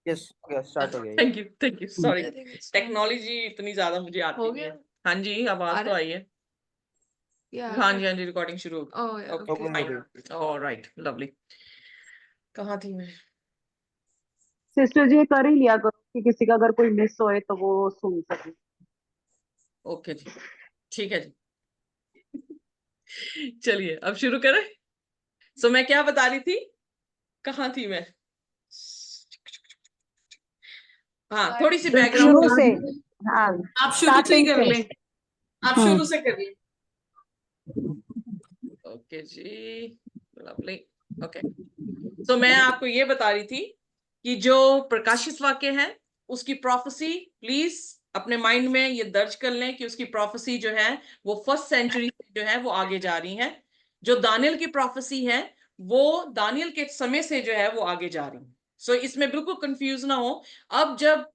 Yes start हो गया। Thank you sorry, technology इतनी ज्यादा मुझे आती नहीं है। हाँ जी, आवाज तो आई है। हाँ जी, हाँ जी, रिकॉर्डिंग शुरू हो गई। Okay fine, alright, lovely. कहाँ थी मैं? सिस्टर जी कर ही लिया करो कि किसी का अगर कोई मिस होए तो वो सुन सके। ओके जी, ठीक है जी। चलिए अब शुरू करें। सो मैं क्या बता रही थी, कहाँ थी मैं? हाँ, थोड़ी सी शुरू से, बैकग्राउंड। हाँ आप शुरू से ही स्टार्टिंग कर से। लें, आप शुरू से कर लें। ओके जी, लवली। ओके, तो मैं आपको ये बता रही थी कि जो प्रकाशित वाक्य है उसकी प्रोफेसी, प्लीज अपने माइंड में ये दर्ज कर लें कि उसकी प्रोफेसी जो है वो फर्स्ट सेंचुरी से जो है वो आगे जा रही है। जो दानियल की प्रोफेसी है वो दानियल के समय से जो है वो आगे जा रही है। सो इसमें बिल्कुल कंफ्यूज ना हो। अब जब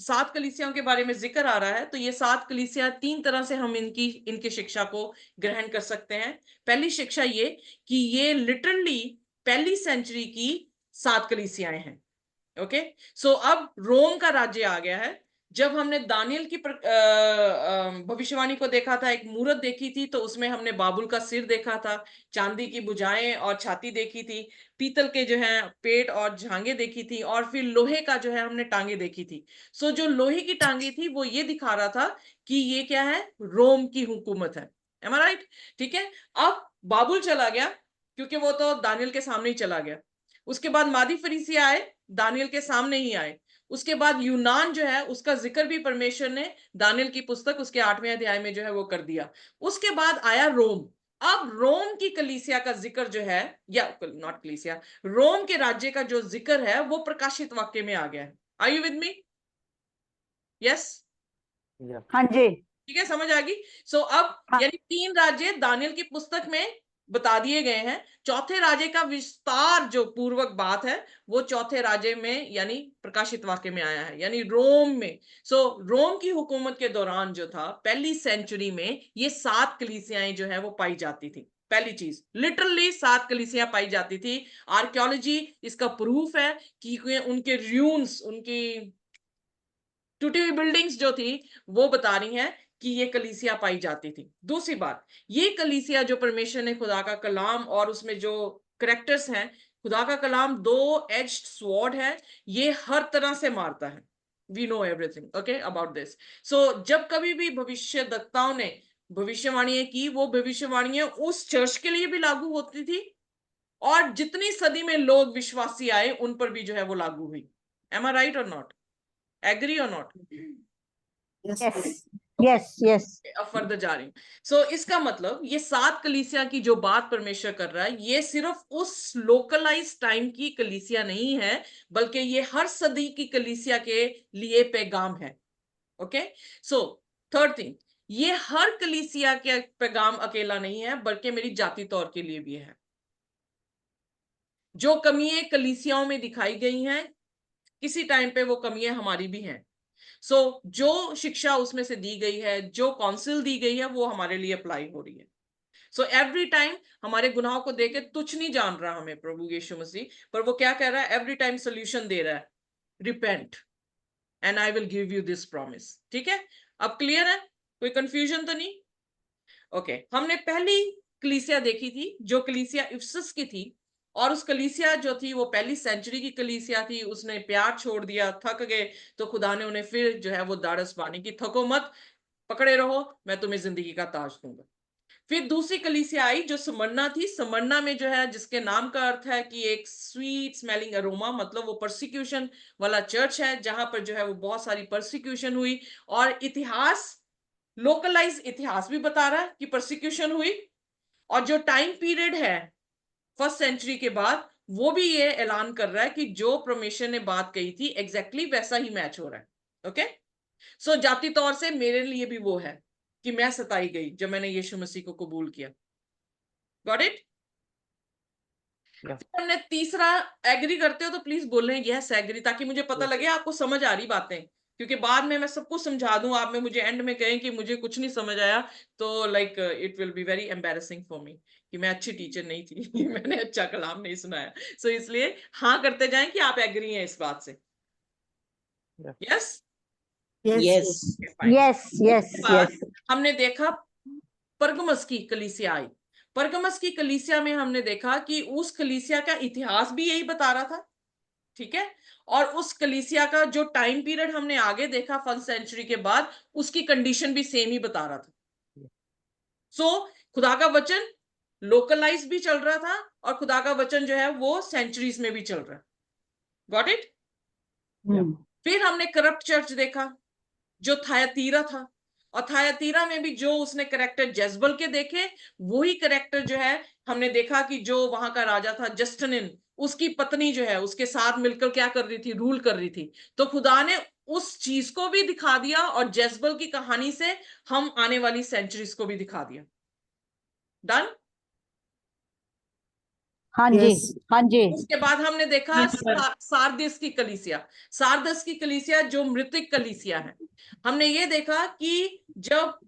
7 कलीसियाओं के बारे में जिक्र आ रहा है तो ये 7 कलीसिया 3 तरह से हम इनकी शिक्षा को ग्रहण कर सकते हैं। पहली शिक्षा ये कि ये लिटरली पहली सेंचुरी की 7 कलीसियाएं हैं। ओके, सो अब रोम का राज्य आ गया है। जब हमने दानियल की भविष्यवाणी को देखा था, एक मूरत देखी थी, तो उसमें हमने बाबुल का सिर देखा था, चांदी की भुजाएं और छाती देखी थी, पीतल के जो है पेट और झांगे देखी थी, और फिर लोहे का जो है हमने टांगे देखी थी। सो जो लोहे की टांगे थी वो ये दिखा रहा था कि ये क्या है, रोम की हुकूमत है। M I right? ठीक है, अब बाबुल चला गया क्योंकि वो तो दानियल के सामने ही चला गया। उसके बाद मादी फरीसिया आए, दानियल के सामने ही आए। उसके बाद यूनान जो है उसका जिक्र भी परमेश्वर ने दानियल की पुस्तक उसके 8वें अध्याय में जो है वो कर दिया। उसके बाद आया रोम। अब रोम की कलीसिया का जिक्र जो है, या नॉट कलीसिया, रोम के राज्य का जो जिक्र है वो प्रकाशित वाक्य में आ गया है। Are you with me? Yes, हाँ जी, ठीक है, समझ आ गई। सो अब हाँ यानी 3 राज्य दानियल की पुस्तक में बता दिए गए हैं। चौथे राज्य का विस्तार जो पूर्वक बात है वो चौथे राज्य में यानी प्रकाशित वाक्य में आया है, यानी रोम में। सो रोम की हुकूमत के दौरान जो था पहली सेंचुरी में ये 7 कलीसियाएं जो है वो पाई जाती थी। पहली चीज, लिटरली 7 कलीसियां पाई जाती थी। आर्कियोलॉजी इसका प्रूफ है कि उनके र्यून्स, उनकी टूटी हुई बिल्डिंग्स जो थी वो बता रही हैं कि ये कलीसिया पाई जाती थी। दूसरी बात, ये कलीसिया जो परमेश्वर ने खुदा का कलाम और उसमें जो करेक्टर्स हैं, खुदा का कलाम 2 एज्ड स्वॉर्ड है, ये हर तरह से मारता है। We know everything okay about this. So जब कभी भी भविष्यद्वक्ताओं ने भविष्यवाणियां की, वो भविष्यवाणियां उस चर्च के लिए भी लागू होती थी और जितनी सदी में लोग विश्वासी आए उन पर भी जो है वो लागू हुई। M I right or not? Agree और नॉट? Yes yes yes. अब फर्दर जा रही हूं। सो इसका मतलब ये 7 कलीसिया की जो बात परमेश्वर कर रहा है ये सिर्फ उस लोकलाइज टाइम की कलीसिया नहीं है, बल्कि ये हर सदी की कलीसिया के लिए पैगाम है। ओके, सो थर्ड थिंग, ये हर कलीसिया के पैगाम अकेला नहीं है बल्कि मेरी जाति तौर के लिए भी है। जो कमियां कलीसियाओं में दिखाई गई हैं किसी टाइम पे वो कमियां हमारी भी हैं। सो जो शिक्षा उसमें से दी गई है, जो काउंसिल दी गई है, वो हमारे लिए अप्लाई हो रही है। सो एवरी टाइम हमारे गुनाहों को देके तुच्छ नहीं जान रहा हमें प्रभु यीशु मसीह, पर वो क्या कह रहा है, एवरी टाइम सोल्यूशन दे रहा है, repent and I will give you this promise. ठीक है, अब क्लियर है? कोई कंफ्यूजन तो नहीं? ओके, हमने पहली कलीसिया देखी थी जो कलीसिया इफिसस की थी, और उस कलीसिया जो थी वो पहली सेंचुरी की कलीसिया थी। उसने प्यार छोड़ दिया, थक गए, तो खुदा ने उन्हें फिर जो है वो दारस पानी की, थको मत, पकड़े रहो, मैं तुम्हें जिंदगी का ताज दूंगा। फिर दूसरी कलीसिया आई जो समरना थी। समरना में जो है, जिसके नाम का अर्थ है कि एक स्वीट स्मेलिंग अरोमा, मतलब वो परसिक्यूशन वाला चर्च है जहां पर जो है वो बहुत सारी परसिक्यूशन हुई। और इतिहास, लोकलाइज इतिहास भी बता रहा है कि परसिक्यूशन हुई, और जो टाइम पीरियड है फर्स्ट सेंचुरी के बाद वो भी ये ऐलान कर रहा है कि जो परमेश्वर ने बात कही थी एग्जैक्टली वैसा ही मैच हो रहा है। ओके, सो जाति तौर से मेरे लिए भी वो है कि मैं सताई गई जब मैंने यीशु मसीह को कबूल किया। Got it? हमने तीसरा, एग्री करते हो तो प्लीज बोलें यस एग्री, ताकि मुझे पता लगे आपको समझ आ रही बातें। क्योंकि बाद में मैं सबको समझा दूं, आप में मुझे एंड में कहें कि मुझे कुछ नहीं समझ आया, तो like it will be very embarrassing for me कि मैं अच्छी टीचर नहीं थी मैंने अच्छा कलाम नहीं सुनाया। सो इसलिए हाँ करते जाएं कि आप एग्री हैं इस बात से। यस यस यस यस बाद यस। हमने देखा परगमस की कलीसिया आई। परगमस की कलीसिया में हमने देखा कि उस कलीसिया का इतिहास भी यही बता रहा था, ठीक है, और उस कलीसिया का जो टाइम पीरियड हमने आगे देखा 1st सेंचुरी के बाद, उसकी कंडीशन भी सेम ही बता रहा था। सो खुदा का वचन लोकलाइज भी चल रहा था और खुदा का वचन जो है वो सेंचुरीज में भी चल रहा है। Got it? फिर हमने करप्ट चर्च देखा जो थायातीरा था, और थायातीरा में भी जो उसने करेक्टर जेजबल के देखे, वही करेक्टर जो है हमने देखा कि जो वहां का राजा था जस्टिनिन, उसकी पत्नी जो है उसके साथ मिलकर क्या कर रही थी, रूल कर रही थी। तो खुदा ने उस चीज को भी दिखा दिया और जेजबल की कहानी से हम आने वाली सेंचुरीज को भी दिखा दिया। डन? हाँ जी, हाँ जी। उसके बाद हमने देखा सारदिस की कलीसिया। सारदिस की कलीसिया जो मृतिक कलीसिया है, हमने ये देखा कि जब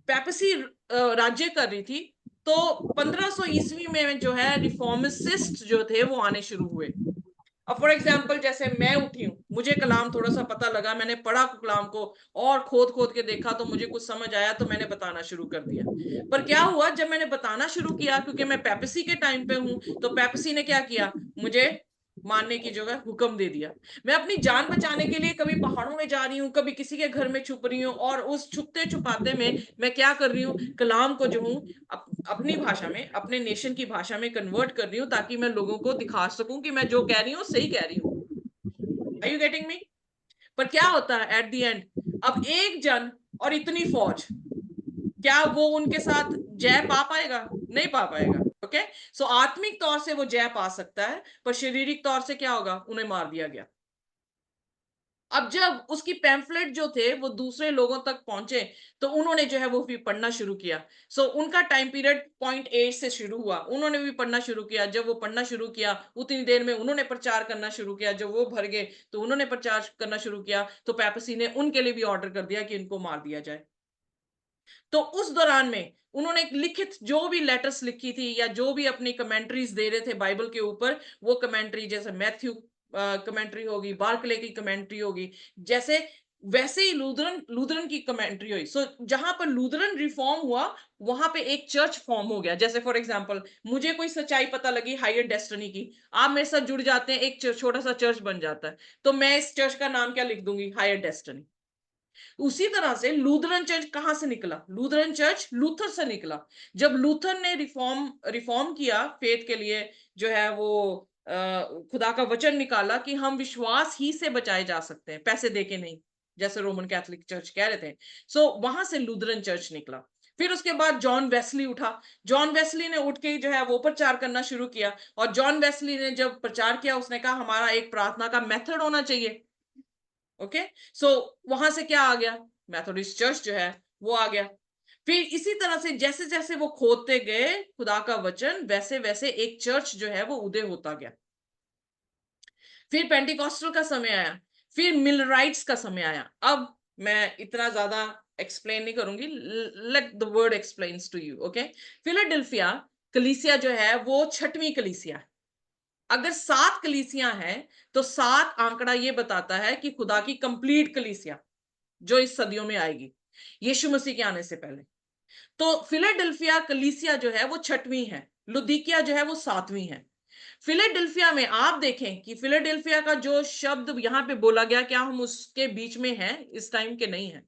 पेपसी राज्य कर रही थी तो 1500 ईस्वी में जो है रिफॉर्मिस्ट जो थे वो आने शुरू हुए। अब फॉर एग्जाम्पल जैसे मैं उठी हूं, मुझे कलाम थोड़ा सा पता लगा, मैंने पढ़ा कलाम को और खोद खोद के देखा तो मुझे कुछ समझ आया, तो मैंने बताना शुरू कर दिया। पर क्या हुआ जब मैंने बताना शुरू किया, क्योंकि मैं पेपसी के टाइम पे हूं, तो पेपसी ने क्या किया, मुझे मारने की जगह हुक्म दे दिया। मैं अपनी जान बचाने के लिए कभी पहाड़ों में जा रही हूँ, कभी किसी के घर में छुप रही हूँ, और उस छुपते छुपाते में मैं क्या कर रही हूँ, कलाम को जो हूँ अपनी भाषा में, अपने नेशन की भाषा में कन्वर्ट कर रही हूँ, ताकि मैं लोगों को दिखा सकूं कि मैं जो कह रही हूँ सही कह रही हूँ। Are you getting me? पर क्या होता है एट द एंड, अब एक जन और इतनी फौज, क्या वो उनके साथ जय पा पाएगा? नहीं पा पाएगा। ओके, सो आत्मिक तौर से वो जय पा सकता है, पर शारीरिक तौर से क्या होगा, उन्हें मार दिया गया। अब जब उसकी पैम्फलेट जो थे वो दूसरे लोगों तक पहुंचे, तो उन्होंने जो है वो भी पढ़ना शुरू किया। सो उनका टाइम पीरियड 0.8 से शुरू हुआ, उन्होंने भी पढ़ना शुरू किया। जब वो पढ़ना शुरू किया उतनी देर में उन्होंने प्रचार करना शुरू किया। जब वो भर गए तो उन्होंने प्रचार करना शुरू किया, तो पेपसी ने उनके लिए भी ऑर्डर कर दिया कि इनको मार दिया जाए। तो उस दौरान में उन्होंने लिखित जो भी लेटर्स लिखी थी या जो भी अपनी कमेंट्रीज दे रहे थे बाइबल के ऊपर, वो कमेंट्री जैसे मैथ्यू कमेंट्री होगी, बार्कले की कमेंट्री होगी, जैसे वैसे ही लूथरन की कमेंट्री हुई। सो जहां पर लूथरन रिफॉर्म हुआ वहां पे एक चर्च फॉर्म हो गया। जैसे फॉर एग्जांपल मुझे कोई सच्चाई पता लगी हायर डेस्टिनी की, आप मेरे साथ जुड़ जाते हैं, एक छोटा सा चर्च बन जाता है, तो मैं इस चर्च का नाम क्या लिख दूंगी, हायर डेस्टिनी। उसी तरह से लूथरन चर्च कहां से निकला, लूथरन चर्च लूथर से निकला। जब लूथर ने रिफॉर्म किया फेथ के लिए, जो है वो खुदा का वचन निकाला कि हम विश्वास ही से बचाए जा सकते हैं, पैसे देके नहीं, जैसे रोमन कैथोलिक चर्च कह रहे थे। सो वहां से लूथरन चर्च निकला। फिर उसके बाद जॉन वेस्ली उठा। जॉन वेस्ली ने उठ के जो है वो प्रचार करना शुरू किया, और जॉन वेस्ली ने जब प्रचार किया उसने कहा हमारा एक प्रार्थना का मेथड होना चाहिए। ओके, सो वहां से क्या आ गया, मैथोडिस्ट चर्च जो है वो आ गया। फिर इसी तरह से जैसे जैसे वो खोदते गए खुदा का वचन, वैसे वैसे एक चर्च जो है वो उदय होता गया। फिर पेंटिकॉस्टल का समय आया, फिर मिलराइट्स का समय आया। अब मैं इतना ज्यादा एक्सप्लेन नहीं करूंगी, let the word explains to you. Okay, Philadelphia कलीसिया जो है वो 6वीं कलीसिया है। अगर 7 कलीसियां हैं तो 7 आंकड़ा ये बताता है कि खुदा की कंप्लीट कलीसिया जो इस सदियों में आएगी यीशु मसीह के आने से पहले। तो फिलाडेल्फिया कलीसिया जो है वो 6वीं है, लुदीकिया जो है वो 7वीं है। फिलाडेल्फिया में आप देखें कि फिलाडेल्फिया का जो शब्द यहां पे बोला गया, क्या हम उसके बीच में हैं इस टाइम के? नहीं है।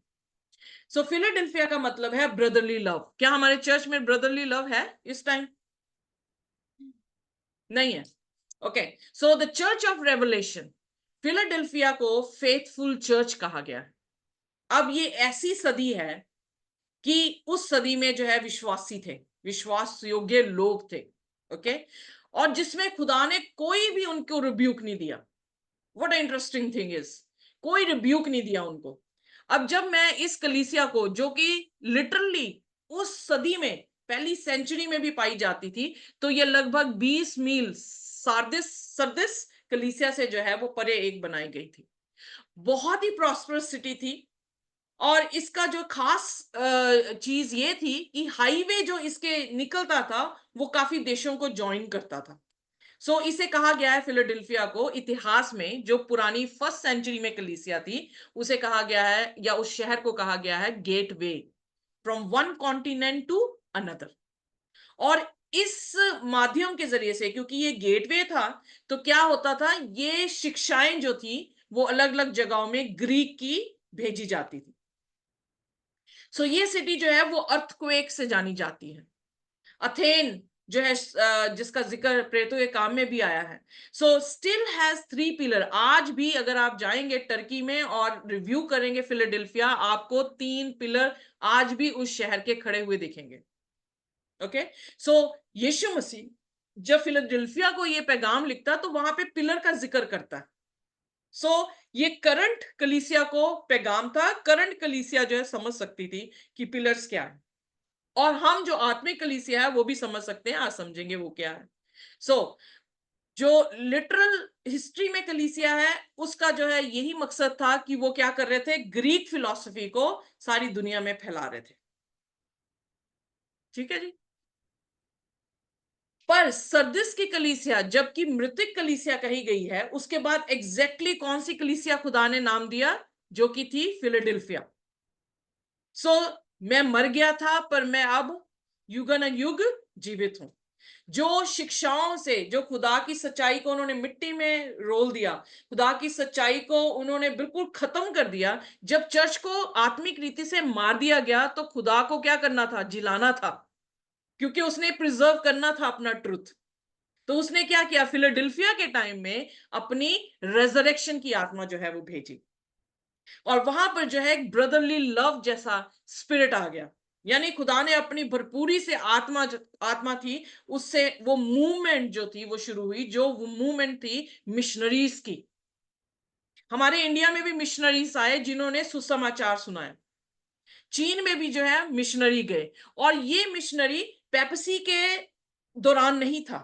सो फिलाडेल्फिया का मतलब है ब्रदरली लव। क्या हमारे चर्च में ब्रदरली लव है इस टाइम? नहीं है। Okay, so the church of revelation, Philadelphia को फेथफुल चर्च कहा गया है। अब ये ऐसी सदी है कि उस सदी में जो है विश्वासी थे, विश्वास योग्य लोग थे। ओके, और जिसमें खुदा ने कोई भी उनको रिब्यूक नहीं दिया। व्हाट इंटरेस्टिंग थिंग इज, कोई रिब्यूक नहीं दिया उनको। अब जब मैं इस कलीसिया को, जो कि लिटरली उस सदी में पहली सेंचुरी में भी पाई जाती थी, तो ये लगभग 20 मील सरदिस कलीसिया से जो है वो परे एक बनाई गई थी। बहुत ही प्रॉस्परस सिटी थी। और इसका जो खास चीज ये थी कि हाईवे जो इसके निकलता था वो काफी देशों को ज्वाइन करता था। सो इसे कहा गया है, फिलाडेल्फिया को इतिहास में, जो पुरानी फर्स्ट सेंचुरी में कलीसिया थी, उसे कहा गया है, या उस शहर को कहा गया है, gateway from one continent to another. और इस माध्यम के जरिए से, क्योंकि ये गेटवे था, तो क्या होता था, ये शिक्षाएं जो थी वो अलग अलग जगहों में ग्रीक की भेजी जाती थी। सो ये सिटी जो है वो अर्थक्वेक से जानी जाती है। अथेन जो है, जिसका जिक्र प्रेतो के काम में भी आया है, सो स्टिल हैज 3 पिलर। आज भी अगर आप जाएंगे टर्की में और रिव्यू करेंगे फिलाडेल्फिया, आपको 3 पिलर आज भी उस शहर के खड़े हुए दिखेंगे। ओके, सो यीशु मसीह जब फिलाडेल्फिया को ये पैगाम लिखता तो वहां पे पिलर का जिक्र करता है। सो ये करंट कलीसिया को पैगाम था। करंट कलीसिया जो है समझ सकती थी कि पिलर्स क्या है, और हम जो आत्मिक कलीसिया है वो भी समझ सकते हैं, आज समझेंगे वो क्या है। सो जो लिटरल हिस्ट्री में कलीसिया है, उसका जो है यही मकसद था कि वो क्या कर रहे थे, ग्रीक फिलॉसफी को सारी दुनिया में फैला रहे थे। ठीक है जी। पर सरदिस की कलीसिया, जबकि मृतिक कलीसिया कही गई है, उसके बाद एग्जैक्टली कौन सी कलीसिया खुदा ने नाम दिया, जो कि थी फिलाडेल्फिया। सो मैं मर गया था पर मैं अब युगानुयुग जीवित हूं। जो शिक्षाओं से, जो खुदा की सच्चाई को उन्होंने मिट्टी में रोल दिया, खुदा की सच्चाई को उन्होंने बिल्कुल खत्म कर दिया। जब चर्च को आत्मिक रीति से मार दिया गया तो खुदा को क्या करना था, जिलाना था, क्योंकि उसने प्रिजर्व करना था अपना ट्रुथ। तो उसने क्या किया, फिलाडेल्फिया के टाइम में अपनी रेजरेक्शन की आत्मा जो है वो भेजी, और वहां पर जो है एक ब्रदरली लव जैसा स्पिरिट आ गया। यानी खुदा ने अपनी भरपूरी से आत्मा थी, उससे वो मूवमेंट जो थी वो शुरू हुई, जो वो मूवमेंट थी मिशनरीज की। हमारे इंडिया में भी मिशनरीज आए जिन्होंने सुसमाचार सुनाया। चीन में भी जो है मिशनरी गए, और ये मिशनरी पेपसी के दौरान नहीं था।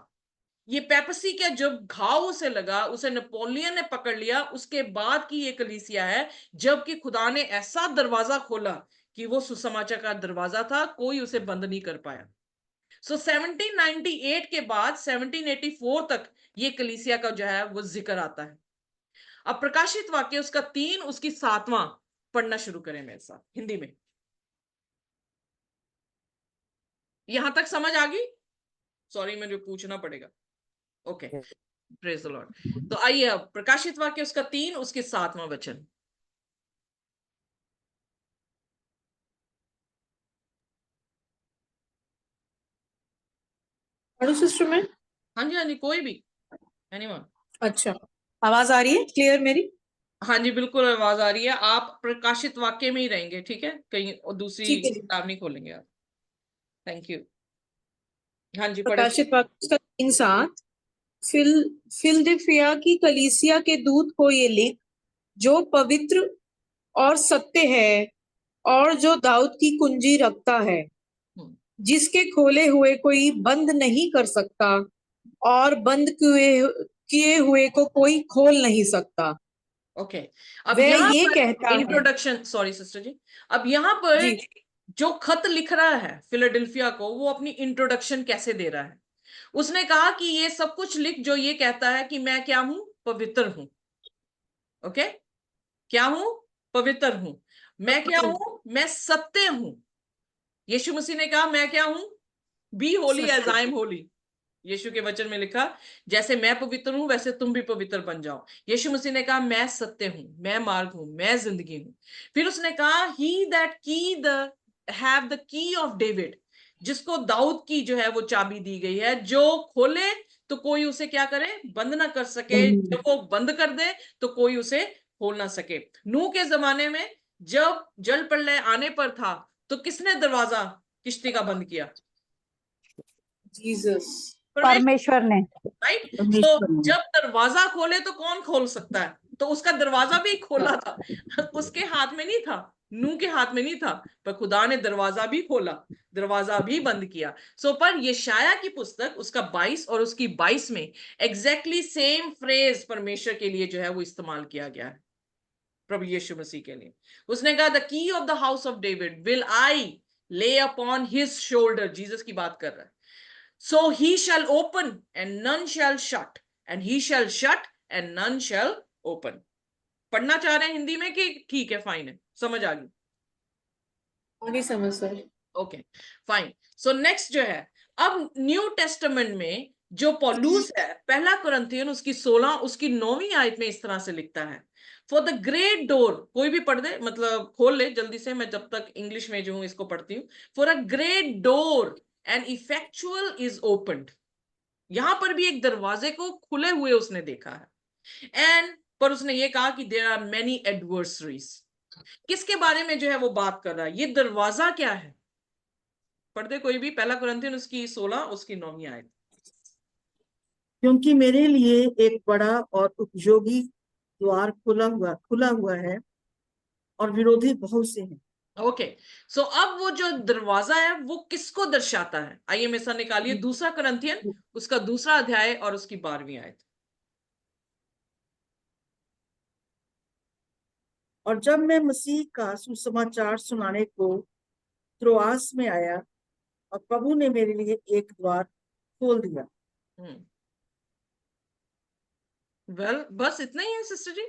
ये पेपसी का जब घाव उसे लगा, उसे नेपोलियन ने पकड़ लिया, उसके बाद की ये कलीसिया है, जबकि खुदा ने ऐसा दरवाजा खोला कि वो सुसमाचार का दरवाजा था, कोई उसे बंद नहीं कर पाया। सो 1798 के बाद 1784 तक ये कलीसिया का जो है वो जिक्र आता है। अब प्रकाशित वाक्य उसका 3 उसकी 7वां पढ़ना शुरू करें मेरे साथ हिंदी में। यहां तक समझ आ गई? सॉरी, मुझे पूछना पड़ेगा। Okay, praise the Lord. तो आइए अब प्रकाशित वाक्य उसका 3 उसके 7वां वचन। पढ़ो सिस्टर में। हाँ जी, हाँ जी, कोई भी, एनीवन। अच्छा, आवाज आ रही है क्लियर मेरी? हाँ जी, बिल्कुल आवाज आ रही है। आप प्रकाशित वाक्य में ही रहेंगे, ठीक है, कहीं और दूसरी ठीक है जी। किताब नहीं खोलेंगे आप। Thank you. हाँ जी, पढ़े। प्रकाशित वाक्य का 3:7। फिलदिलफिया की कलीसिया के दूत को ये लिख, जो पवित्र और सत्य है और जो दाऊद की कुंजी रखता है, जिसके खोले हुए कोई बंद नहीं कर सकता और बंद किए हुए को कोई खोल नहीं सकता। ओके, अब वह यहाँ ये पर कहता है, इंट्रोडक्शन, सॉरी सिस्टर जी, अब यहाँ पर जी जो खत लिख रहा है फिलाडेल्फिया को, वो अपनी इंट्रोडक्शन कैसे दे रहा है। उसने कहा कि ये सब कुछ लिख जो ये कहता है कि मैं क्या हूं, पवित्र हूं। ओके, क्या हूं, पवित्र हूं। मैं क्या हूं, मैं सत्य हूं। यीशु मसीह ने कहा मैं क्या हूं, be holy as I am holy. यीशु के वचन में लिखा, जैसे मैं पवित्र हूं वैसे तुम भी पवित्र बन जाओ। यीशु मसीह ने कहा मैं सत्य हूं, मैं मार्ग हूं, मैं जिंदगी हूं। फिर उसने कहा ही दैट की the have the key of David, जिसको दाऊद की जो है वो चाबी दी गई है, जो खोले तो कोई उसे क्या करे, बंद ना कर सके, जब वो बंद कर दे तो कोई उसे खोल ना सके। नूह के जमाने में जब जल प्रलय आने पर था तो किसने दरवाजा किश्ती का बंद किया, जीसस, परमेश्वर ने। राइट। तो जब दरवाजा खोले तो कौन खोल सकता है, तो उसका दरवाजा भी खोला था, उसके हाथ में नहीं था, नूह के हाथ में नहीं था, पर खुदा ने दरवाजा भी खोला, दरवाजा भी बंद किया। सो पर यशाया की पुस्तक उसका 22 और उसकी 22 में एग्जैक्टली सेम फ्रेज परमेश्वर के लिए जो है वो इस्तेमाल किया गया है। प्रभु यीशु मसीह के लिए। उसने कहा the key of the house of David will I ले अपॉन हिज शोल्डर, जीसस की बात कर रहा है। So he shall open and none shall shut, and he shall shut and none shall open. पढ़ना चाह रहे हैं हिंदी में कि ठीक है, फाइन है, समझ आ गई? आगे समझ sir. Okay fine. So next जो है, अब न्यू टेस्टामेंट में जो पौलुस है, पहला कुरिन्थियन उसकी 16 उसकी 9वीं आयत में इस तरह से लिखता है, फॉर द ग्रेट डोर, कोई भी पढ़ दे, मतलब खोल ले जल्दी से, मैं जब तक इंग्लिश में जो हूं इसको पढ़ती हूँ। For a great door and effectual is opened, यहां पर भी एक दरवाजे को खुले हुए उसने देखा है। एंड पर उसने ये कहा कि देयर आर मेनी एडवर्सरीज। किसके बारे में जो है वो बात कर रहा है? ये दरवाजा क्या है? पढ़ दे कोई भी, पहला कुरिन्थियन उसकी 16 उसकी 9वीं आयत। क्योंकि मेरे लिए एक बड़ा और उपयोगी द्वार खुला हुआ है और विरोधी बहुत से हैं। ओके सो अब वो जो दरवाजा है वो किसको दर्शाता है? आइए मेरे साथ निकालिए दूसरा कुरिन्थियन उसका 2 अध्याय और उसकी 12वीं आयत। और जब मैं मसीह का सुसमाचार सुनाने को त्रोआस में आया और प्रभु ने मेरे लिए एक द्वार खोल दिया। वेल बस इतना ही है सिस्टर जी।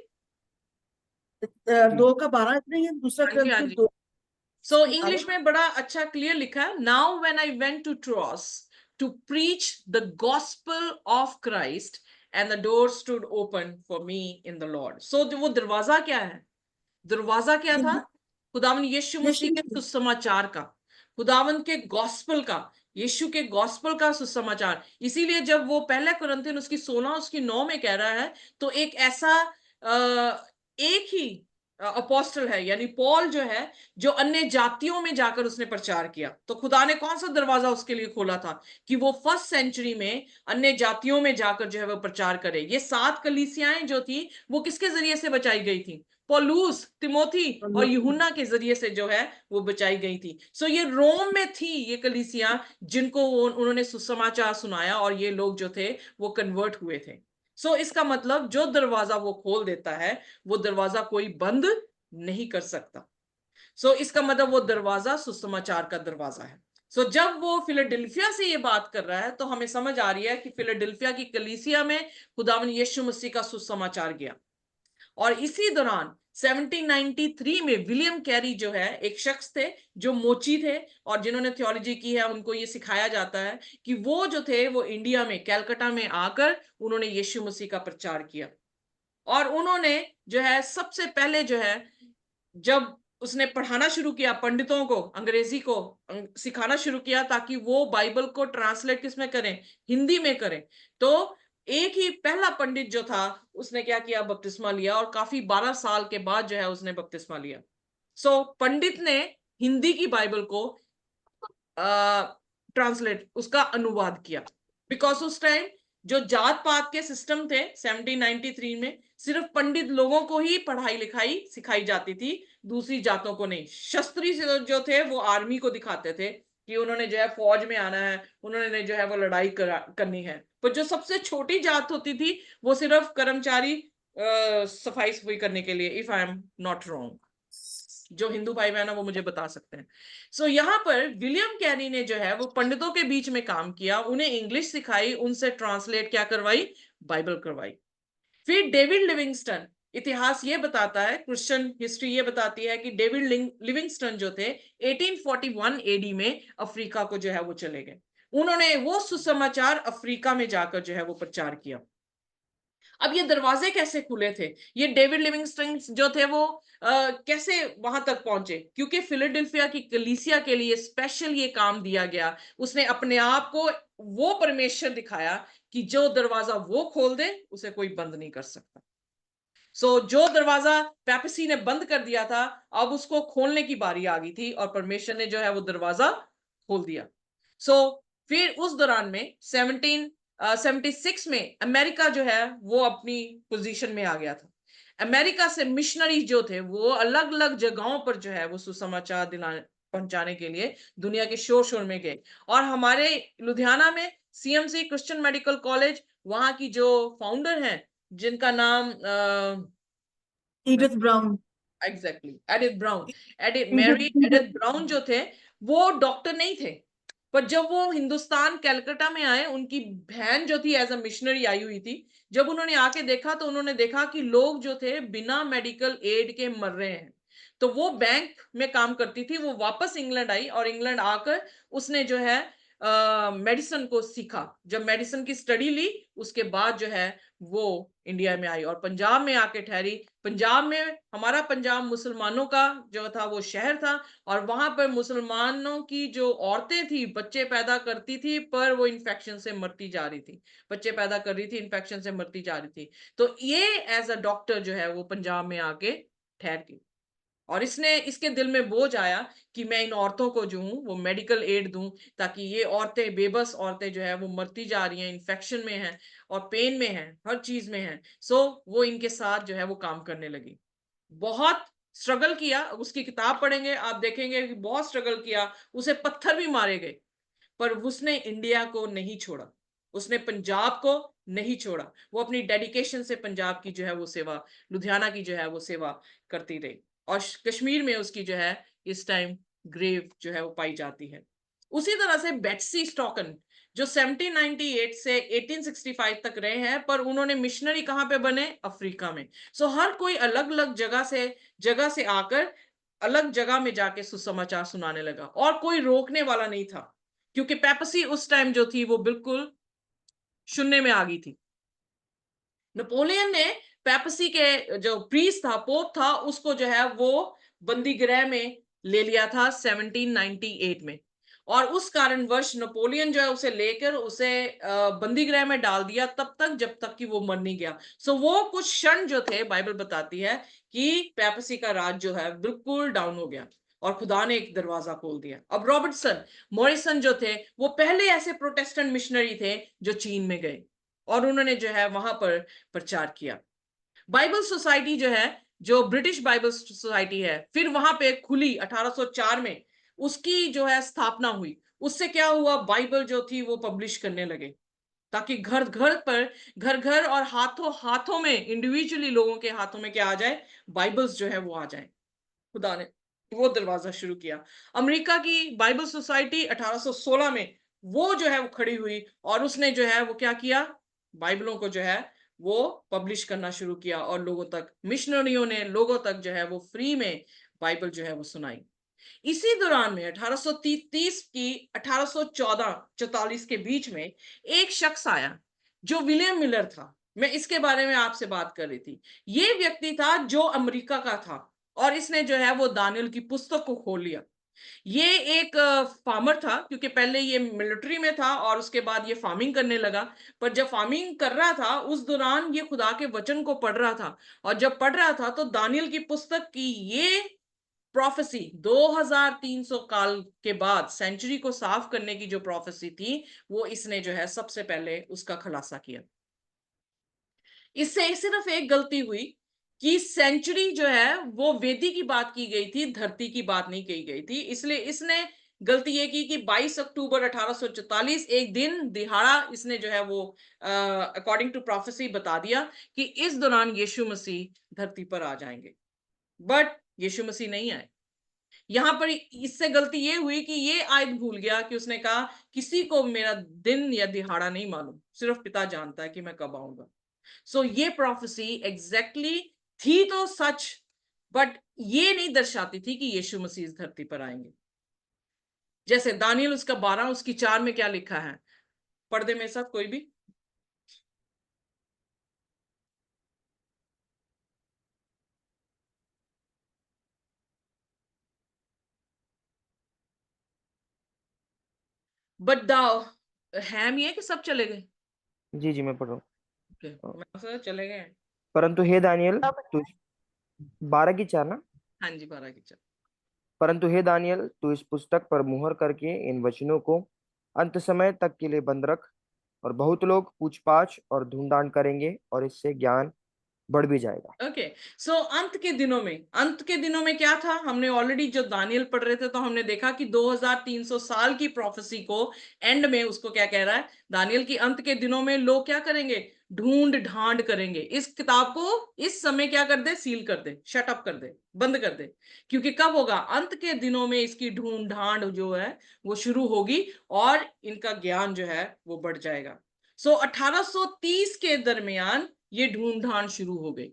2 का 12 इतना ही है। दूसरा कुरिन्थियन 2। सो इंग्लिश में बड़ा अच्छा क्लियर लिखा है, now when I went to Troas to preach the gospel of Christ and the door stood open for me in the Lord. So वो दरवाजा क्या है? दरवाजा क्या था? खुदावन यीशु मसीह के सुसमाचार का, खुदावन के गॉस्पेल का, यीशु के गॉस्पेल का सुसमाचार। इसीलिए जब वो पहले कुरिन्थियन उसकी 16 उसकी 9 में कह रहा है, तो एक ऐसा एक ही अपोस्टल है, यानी पॉल जो है, जो अन्य जातियों में जाकर उसने प्रचार किया। तो खुदा ने कौन सा दरवाजा उसके लिए खोला था कि वो 1st सेंचुरी में अन्य जातियों में जाकर जो है वो प्रचार करे। ये 7 कलीसियाएं जो थी वो किसके जरिए से बचाई गई थी? पौलुस, तिमोथी और यूहन्ना के जरिए से जो है वो बचाई गई थी। सो ये रोम में थी ये कलीसियां, जिनको उन्होंने सुसमाचार सुनाया और ये लोग जो थे वो कन्वर्ट हुए थे। सो इसका मतलब जो दरवाजा वो खोल देता है वो दरवाजा कोई बंद नहीं कर सकता। सो इसका मतलब वो दरवाजा सुसमाचार का दरवाजा है। सो जब वो फिलाडेल्फिया से ये बात कर रहा है तो हमें समझ आ रही है कि फिलाडेल्फिया की कलीसिया में खुदावन यीशु मसीह का सुसमाचार गया। और इसी दौरान 1793 में विलियम कैरी जो है एक शख्स थे जो मोची थे और जिन्होंने थियोलॉजी की है, उनको ये सिखाया जाता है कि वो जो थे वो इंडिया में कैलकाटा में आकर उन्होंने यीशु मसीह का प्रचार किया। और उन्होंने जो है सबसे पहले जो है जब उसने पढ़ाना शुरू किया पंडितों को, अंग्रेजी को सिखाना शुरू किया ताकि वो बाइबल को ट्रांसलेट किसमें करें? हिंदी में करें। तो एक ही पहला पंडित जो था उसने क्या किया? बपतिस्मा लिया, और काफी 12 साल के बाद जो है उसने बपतिस्मा लिया। सो पंडित ने हिंदी की बाइबल को ट्रांसलेट उसका अनुवाद किया, बिकॉज उस टाइम जो जात पात के सिस्टम थे 1793 में सिर्फ पंडित लोगों को ही पढ़ाई लिखाई सिखाई जाती थी, दूसरी जातों को नहीं। शस्त्री जो थे वो आर्मी को दिखाते थे कि उन्होंने जो है फौज में आना है, उन्होंने जो है वो लड़ाई करनी है। पर जो सबसे छोटी जात होती थी वो सिर्फ कर्मचारी सफाई सफाई करने के लिए, if I am not wrong. जो हिंदू भाई बहन है वो मुझे बता सकते हैं। सो यहाँ पर विलियम कैरी ने जो है वो पंडितों के बीच में काम किया, उन्हें इंग्लिश सिखाई, उनसे ट्रांसलेट क्या करवाई? बाइबल करवाई। फिर डेविड लिविंगस्टन, इतिहास ये बताता है, क्रिश्चियन हिस्ट्री ये बताती है कि डेविड लिविंगस्टन जो थे 1841 एडी में अफ्रीका को जो है वो चले गए। उन्होंने वो सुसमाचार अफ्रीका में जाकर जो है वो प्रचार किया। अब ये दरवाजे कैसे खुले थे? ये डेविड लिविंगस्टन जो थे वो कैसे वहां तक पहुंचे? क्योंकि फिलाडेल्फिया की कलीसिया के लिए स्पेशल ये काम दिया गया। उसने अपने आप को वो परमेश्वर दिखाया कि जो दरवाजा वो खोल दे उसे कोई बंद नहीं कर सकता। सो जो दरवाजा पेपसी ने बंद कर दिया था अब उसको खोलने की बारी आ गई थी और परमेश्वर ने जो है वो दरवाजा खोल दिया। सो फिर उस दौरान में 1776 में अमेरिका जो है वो अपनी पोजीशन में आ गया था। अमेरिका से मिशनरी जो थे वो अलग अलग जगहों पर जो है वो सुसमाचार पहुंचाने के लिए दुनिया के शोर शोर में गए। और हमारे लुधियाना में सीएमसी क्रिश्चियन मेडिकल कॉलेज, वहां की जो फाउंडर हैं जिनका नाम Edith Brown, exactly, Edith Brown, Mary Edith Brown जो थे वो डॉक्टर नहीं थे, पर जब वो हिंदुस्तान कलकत्ता में आए, उनकी बहन जो थी एज अ मिशनरी आई हुई थी, जब उन्होंने आके देखा तो उन्होंने देखा कि लोग जो थे बिना मेडिकल एड के मर रहे हैं। तो वो बैंक में काम करती थी, वो वापस इंग्लैंड आई और इंग्लैंड आकर उसने जो है मेडिसिन को सीखा। जब मेडिसिन की स्टडी ली उसके बाद जो है वो इंडिया में आई और पंजाब में आके ठहरी। पंजाब में, हमारा पंजाब मुसलमानों का जो था वो शहर था, और वहां पर मुसलमानों की जो औरतें थी बच्चे पैदा करती थी, पर वो इन्फेक्शन से मरती जा रही थी, बच्चे पैदा कर रही थी, इन्फेक्शन से मरती जा रही थी। तो ये एज अ डॉक्टर जो है वो पंजाब में आके ठहर गई, और इसने, इसके दिल में बोझ आया कि मैं इन औरतों को जो हूं वो मेडिकल एड दूं, ताकि ये औरतें, बेबस औरतें जो है वो मरती जा रही हैं, इन्फेक्शन में हैं और पेन में हैं, हर चीज में हैं। सो वो इनके साथ जो है वो काम करने लगी। बहुत स्ट्रगल किया, उसकी किताब पढ़ेंगे आप देखेंगे कि बहुत स्ट्रगल किया, उसे पत्थर भी मारे गए, पर उसने इंडिया को नहीं छोड़ा, उसने पंजाब को नहीं छोड़ा। वो अपनी डेडिकेशन से पंजाब की जो है वो सेवा, लुधियाना की जो है वो सेवा करती रही, और कश्मीर में उसकी जो है इस टाइम ग्रेव जो है वो पाई जाती है। उसी तरह से बेट्सी स्टॉकन जो 1798 से 1865 तक रहे हैं, पर उन्होंने मिशनरी कहां पे बने? अफ्रीका में। सो हर कोई अलग अलग जगह से आकर अलग जगह में जाके सुसमाचार सुनाने लगा, और कोई रोकने वाला नहीं था, क्योंकि पेपसी उस टाइम जो थी वो बिल्कुल शून्य में आ गई थी। नेपोलियन ने पेपसी के जो प्रीस्ट था, पोप था, उसको जो है वो बंदी गृह में ले लिया था 1798 में, और उस कारणवश नेपोलियन जो है उसे लेकर उसे बंदी गृह में डाल दिया तब तक जब तक कि वो मर नहीं गया। सो वो कुछ क्षण जो थे, बाइबल बताती है कि पेपसी का राज जो है बिल्कुल डाउन हो गया और खुदा ने एक दरवाजा खोल दिया। अब रॉबर्टसन मॉरिसन जो थे वो पहले ऐसे प्रोटेस्टेंट मिशनरी थे जो चीन में गए, और उन्होंने जो है वहां पर प्रचार किया। बाइबल सोसाइटी जो है, जो ब्रिटिश बाइबल सोसाइटी है, फिर वहां पे खुली 1804 में, उसकी जो है स्थापना हुई। उससे क्या हुआ, बाइबल जो थी वो पब्लिश करने लगे, ताकि घर घर पर, घर घर और हाथों हाथों में, इंडिविजुअली लोगों के हाथों में क्या आ जाए, बाइबल्स जो है वो आ जाए। खुदा ने वो दरवाजा शुरू किया। अमेरिका की बाइबल सोसाइटी 1816 में वो जो है वो खड़ी हुई, और उसने जो है वो क्या किया, बाइबलों को जो है वो पब्लिश करना शुरू किया, और लोगों तक, मिशनरियों ने लोगों तक जो है वो फ्री में बाइबल जो है वो सुनाई। इसी दौरान में 1830 की 1844 के बीच में एक शख्स आया जो विलियम मिलर था। मैं इसके बारे में आपसे बात कर रही थी। ये व्यक्ति था जो अमेरिका का था, और इसने जो है वो दानियल की पुस्तक को खोल लिया। ये एक फार्मर था, क्योंकि पहले ये मिलिट्री में था और उसके बाद ये फार्मिंग करने लगा। पर जब फार्मिंग कर रहा था उस दौरान ये खुदा के वचन को पढ़ रहा था, और जब पढ़ रहा था तो दानियल की पुस्तक की ये प्रोफेसी 2300 काल के बाद, सेंचुरी को साफ करने की जो प्रोफेसी थी, वो इसने जो है सबसे पहले उसका खुलासा किया। इससे सिर्फ एक गलती हुई कि सेंचुरी जो है वो वेदी की बात की गई थी, धरती की बात नहीं की गई थी। इसलिए इसने गलती ये की कि 22 अक्टूबर 1844 एक दिन दिहाड़ा इसने जो है वो अकॉर्डिंग टू प्रोफेसी बता दिया कि इस दौरान यीशु मसीह धरती पर आ जाएंगे, बट यीशु मसीह नहीं आए। यहां पर इससे गलती ये हुई कि ये आयत भूल गया कि उसने कहा किसी को मेरा दिन या दिहाड़ा नहीं मालूम, सिर्फ पिता जानता है कि मैं कब आऊंगा। सो ये प्रोफेसी एग्जैक्टली थी तो सच, बट ये नहीं दर्शाती थी कि यीशु मसीह इस धरती पर आएंगे। जैसे दानियल उसका 12 उसकी 4 में क्या लिखा है, पर्दे में सब कोई भी। बट द हैम ये कि सब चले गए। जी जी मैं पढ़ रहा Okay, हूँ। मैं सोचा चले गए। परंतु हे दानियल, तू 12 की 4 ना। हाँ जी, 12 की 4। परंतु हे दानियल, तू इस पुस्तक पर मुहर करके इन वचनों को अंत समय तक के लिए बंद रख, और बहुत लोग पूछपाछ और ढूंढान करेंगे और इससे ज्ञान बढ़ भी जाएगा। ओके, सो अंत के दिनों में क्या था? हमने ऑलरेडी जो दानियल पढ़ रहे थे तो हमने देखा कि 2300 साल की प्रोफेसी को एंड में उसको क्या कह रहा है दानियल की, अंत के दिनों में लोग क्या करेंगे? ढूंढ ढांड करेंगे। इस किताब को इस समय क्या कर दे? सील कर दे, शट अप कर दे, बंद कर दे। क्योंकि कब होगा? अंत के दिनों में इसकी ढूंढ ढांड जो है वो शुरू होगी और इनका ज्ञान जो है वो बढ़ जाएगा। सो 1830 के दरमियान ये ढूंढ ढांड शुरू हो गई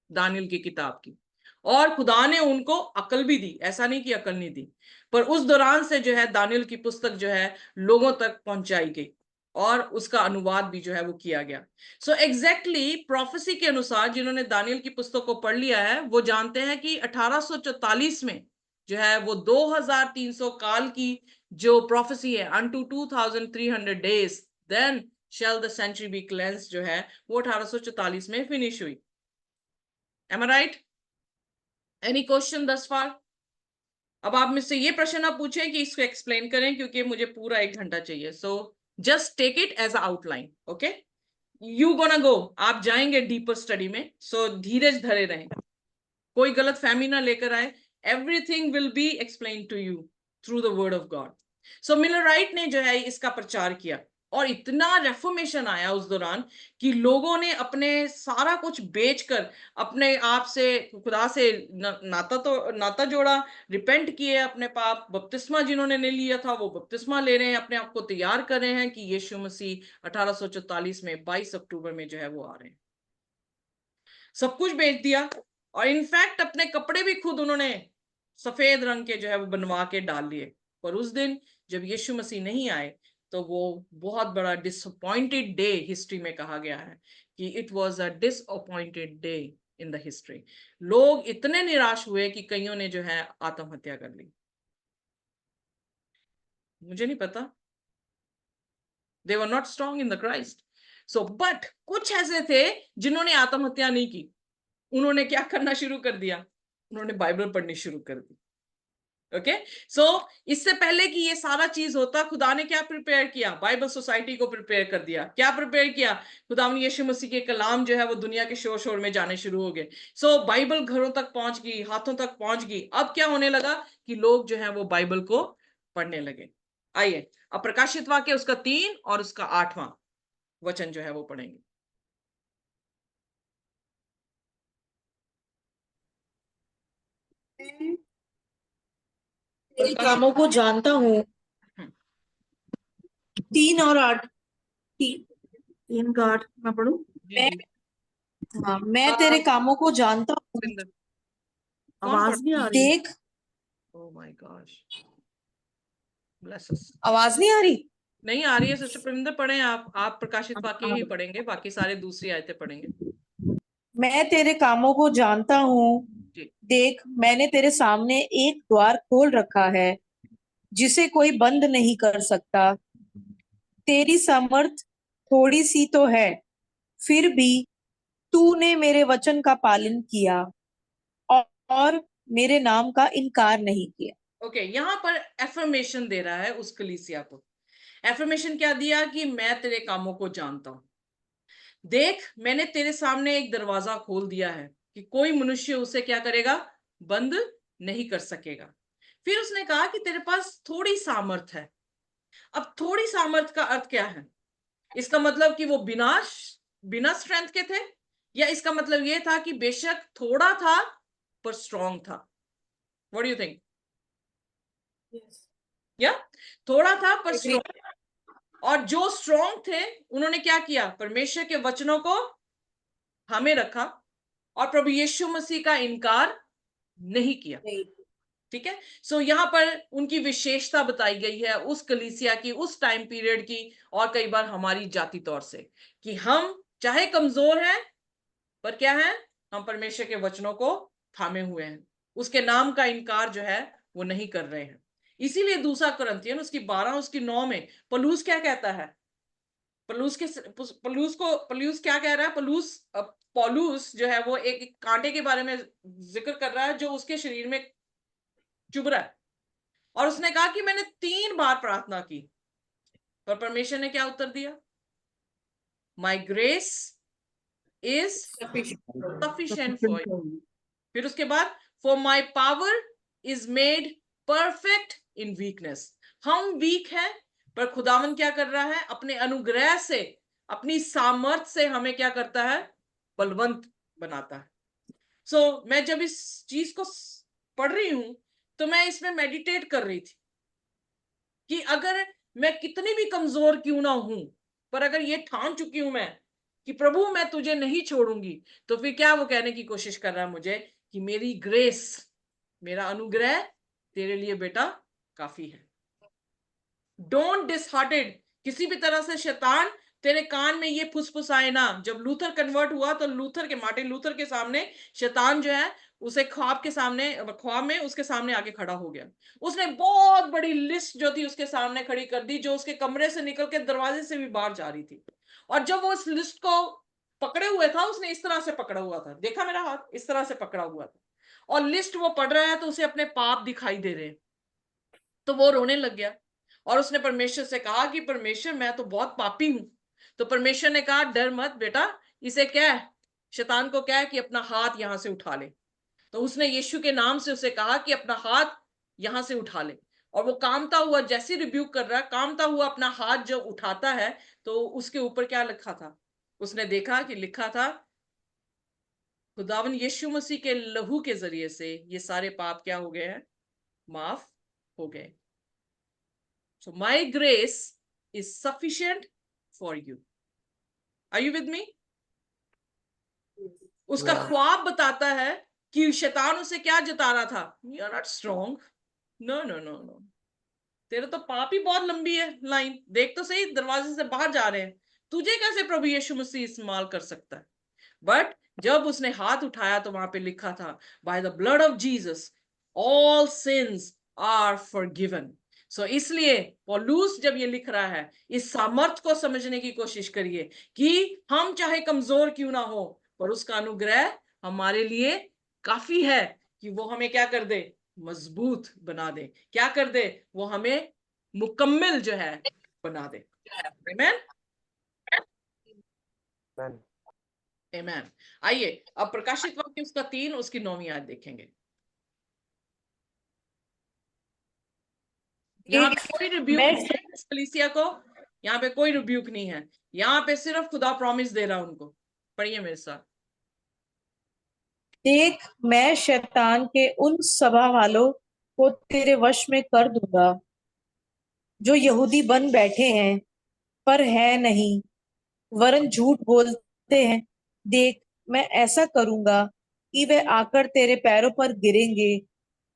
दानियल की किताब की, और खुदा ने उनको अकल भी दी, ऐसा नहीं कि अकल नहीं दी, पर उस दौरान से जो है दानियल की पुस्तक जो है लोगों तक पहुंचाई गई और उसका अनुवाद भी जो है वो किया गया। सो एग्जैक्टली प्रोफेसी के अनुसार जिन्होंने दानियल की पुस्तक को पढ़ लिया है वो जानते हैं कि 1844 में जो है वो 2300 काल की जो प्रोफेसी है, unto 2300 days then shall the sanctuary be cleansed, जो है वो 1844 में फिनिश हुई। Am I right? Any question thus far? अब आप मुझसे ये प्रश्न आप पूछें कि इसको एक्सप्लेन करें, क्योंकि मुझे पूरा 1 घंटा चाहिए। So just take it as outline, okay? You gonna go, आप जाएंगे डीपर स्टडी में, सो धीरज धरे रहें, कोई गलत फहमी ना लेकर आए। Everything will be explain to you through the word of God. So Millerite ने जो है इसका प्रचार किया और इतना रेफॉर्मेशन आया उस दौरान कि लोगों ने अपने सारा कुछ बेचकर अपने आप से खुदा से नाता जोड़ा, रिपेंट किए, अपने पाप, बपतिस्मा जिन्होंने ले लिया था वो बपतिस्मा ले रहे हैं, अपने आप को तैयार कर रहे हैं कि यीशु मसीह 1844 में 22 अक्टूबर में जो है वो आ रहे हैं। सब कुछ बेच दिया और इनफैक्ट अपने कपड़े भी खुद उन्होंने सफेद रंग के जो है वो बनवा के डाल लिए। पर उस दिन जब यीशु मसीह नहीं आए तो वो बहुत बड़ा डिसअपॉइंटेड डे हिस्ट्री में कहा गया है कि it was a disappointed day in the history. लोग इतने निराश हुए कि कईयों ने जो है आत्महत्या कर ली। मुझे नहीं पता, they were not strong in the Christ. So but कुछ ऐसे थे जिन्होंने आत्महत्या नहीं की। उन्होंने क्या करना शुरू कर दिया? उन्होंने बाइबल पढ़नी शुरू कर दी। ओके, सो इससे पहले कि ये सारा चीज होता, खुदा ने क्या प्रिपेयर किया? बाइबल सोसाइटी को प्रिपेयर कर दिया। क्या प्रिपेयर किया? खुदा ने यीशु मसीह के कलाम जो है वो दुनिया के शोर शोर में जाने शुरू हो गए। सो बाइबल घरों तक पहुंच गई, हाथों तक पहुंच गई। अब क्या होने लगा कि लोग जो है वो बाइबल को पढ़ने लगे। आइए अब प्रकाशित वाक्य उसका 3 और उसका 8वां वचन जो है वो पढ़ेंगे। तेरे कामों को जानता हूँ। 3 और 8, 3 का 8 मैं पढ़ूं? मैं हाँ, मैं तेरे कामों को जानता हूँ, आवाज नहीं आ रही। देख। Oh my gosh, bless us. आवाज नहीं आ रही? नहीं आ रही है सिस्टर प्रविंदर, पढ़ें आप प्रकाशित वाक्य ही पढ़ेंगे, बाकी सारे दूसरी आयतें पढ़ेंगे। मैं तेरे कामों को जानता हूँ, जी। देख मैंने तेरे सामने एक द्वार खोल रखा है जिसे कोई बंद नहीं कर सकता। तेरी समर्थ थोड़ी सी तो है, फिर भी तूने मेरे वचन का पालन किया और मेरे नाम का इनकार नहीं किया। ओके, यहाँ पर एफर्मेशन दे रहा है उस कलीसिया को। एफर्मेशन क्या दिया? कि मैं तेरे कामों को जानता हूं, देख मैंने तेरे सामने एक दरवाजा खोल दिया है कि कोई मनुष्य उसे क्या करेगा? बंद नहीं कर सकेगा। फिर उसने कहा कि तेरे पास थोड़ी सामर्थ है। अब थोड़ी सामर्थ का अर्थ क्या है? इसका मतलब कि वो बिना स्ट्रेंथ के थे, या इसका मतलब ये था कि बेशक थोड़ा था पर स्ट्रांग था? What do you think? या थोड़ा था पर स्ट्रांग। और जो स्ट्रांग थे उन्होंने क्या किया? परमेश्वर के वचनों को थामे रखा और प्रभु यीशु मसीह का इनकार नहीं किया। ठीक है, सो यहां पर उनकी विशेषता बताई गई है उस कलीसिया की, उस टाइम पीरियड की, और कई बार हमारी जाति तौर से, कि हम चाहे कमजोर हैं पर क्या है? हम परमेश्वर के वचनों को थामे हुए हैं, उसके नाम का इनकार जो है वो नहीं कर रहे हैं। इसीलिए दूसरा कुरिन्थियन उसकी 12 उसकी 9 में पौलुस क्या कहता है? पौलुस क्या कह रहा है? पौलुस जो है वो एक कांटे के बारे में जिक्र कर रहा है जो उसके शरीर में चुभ रहा है, और उसने कहा कि मैंने 3 बार प्रार्थना की, पर परमेश्वर ने क्या उत्तर दिया? माई grace is sufficient. sufficient for you. फिर उसके बाद for my power is made perfect in weakness. हम वीक हैं, पर खुदावन क्या कर रहा है, अपने अनुग्रह से, अपनी सामर्थ से हमें क्या करता है, बलवंत बनाता है. सो मैं जब इस चीज को पढ़ रही हूं तो मैं इसमें मेडिटेट कर रही थी कि अगर मैं कितनी भी कमजोर क्यों ना हूं, पर अगर ये ठान चुकी हूं मैं कि प्रभु मैं तुझे नहीं छोड़ूंगी, तो फिर क्या वो कहने की कोशिश कर रहा है मुझे कि मेरी ग्रेस, मेरा अनुग्रह तेरे लिए बेटा काफी है. Don't disheartened. किसी भी तरह से शैतान तेरे कान में ये फुसफुसाए ना. जब लूथर कन्वर्ट हुआ तो मार्टिन लूथर के सामने शैतान जो है उसे ख्वाब में उसके सामने आके खड़ा हो गया. उसने बहुत बड़ी लिस्ट जो थी उसके सामने खड़ी कर दी, जो उसके कमरे से निकल के दरवाजे से भी बाहर जा रही थी. और जब वो इस लिस्ट को पकड़े हुए था, उसने इस तरह से पकड़ा हुआ था, देखा मेरा हाथ इस तरह से पकड़ा हुआ था, और लिस्ट वो पढ़ रहा है तो उसे अपने पाप दिखाई दे रहे हैं. तो वो रोने लग गया और उसने परमेश्वर से कहा कि परमेश्वर मैं तो बहुत पापी हूं. तो परमेश्वर ने कहा डर मत बेटा, इसे कह, शैतान को कह कि अपना हाथ यहां से उठा ले. तो उसने यीशु के नाम से उसे कहा कि अपना हाथ यहां से उठा ले. और वो कामता हुआ, जैसी रिब्यूक कर रहा है, कामता हुआ अपना हाथ जो उठाता है, तो उसके ऊपर क्या लिखा था, उसने देखा कि लिखा था खुदावन यीशु मसीह के लहू के जरिए से ये सारे पाप क्या हो गए हैं, माफ हो गए. So my grace is sufficient for you. Are you with me? उसका ख्वाब बताता है कि शैतान उसे क्या जता रहा था, you are not strong, no no no no, तेरे तो पाप ही बहुत लंबी है लाइन, देख तो सही दरवाजे से बाहर जा रहे हैं, तुझे कैसे प्रभु यीशु मसीह इस्तेमाल कर सकता है. बट जब उसने हाथ उठाया तो वहां पे लिखा था by the blood of Jesus all sins are forgiven. So इसलिए पौलुस जब ये लिख रहा है, इस सामर्थ को समझने की कोशिश करिए कि हम चाहे कमजोर क्यों ना हो, पर उसका अनुग्रह हमारे लिए काफी है कि वो हमें क्या कर दे, मजबूत बना दे, क्या कर दे, वो हमें मुकम्मल जो है बना दे. आमेन आमेन. आइए अब प्रकाशित वाक्य उसका 3 उसकी 9वीं आयत देखेंगे. यहाँ पे कोई रिब्यूक नहीं है कलीसिया को, यहाँ पे कोई रिब्यूक नहीं है, यहाँ पे सिर्फ खुदा प्रॉमिस दे रहा है उनको. पढ़िए मेरे साथ. देख मैं शैतान के उन सभा वालों को तेरे वश में कर दूंगा जो यहूदी बन बैठे हैं पर है नहीं, वरन झूठ बोलते हैं. देख मैं ऐसा करूंगा कि वे आकर तेरे पैरों पर गिरेंगे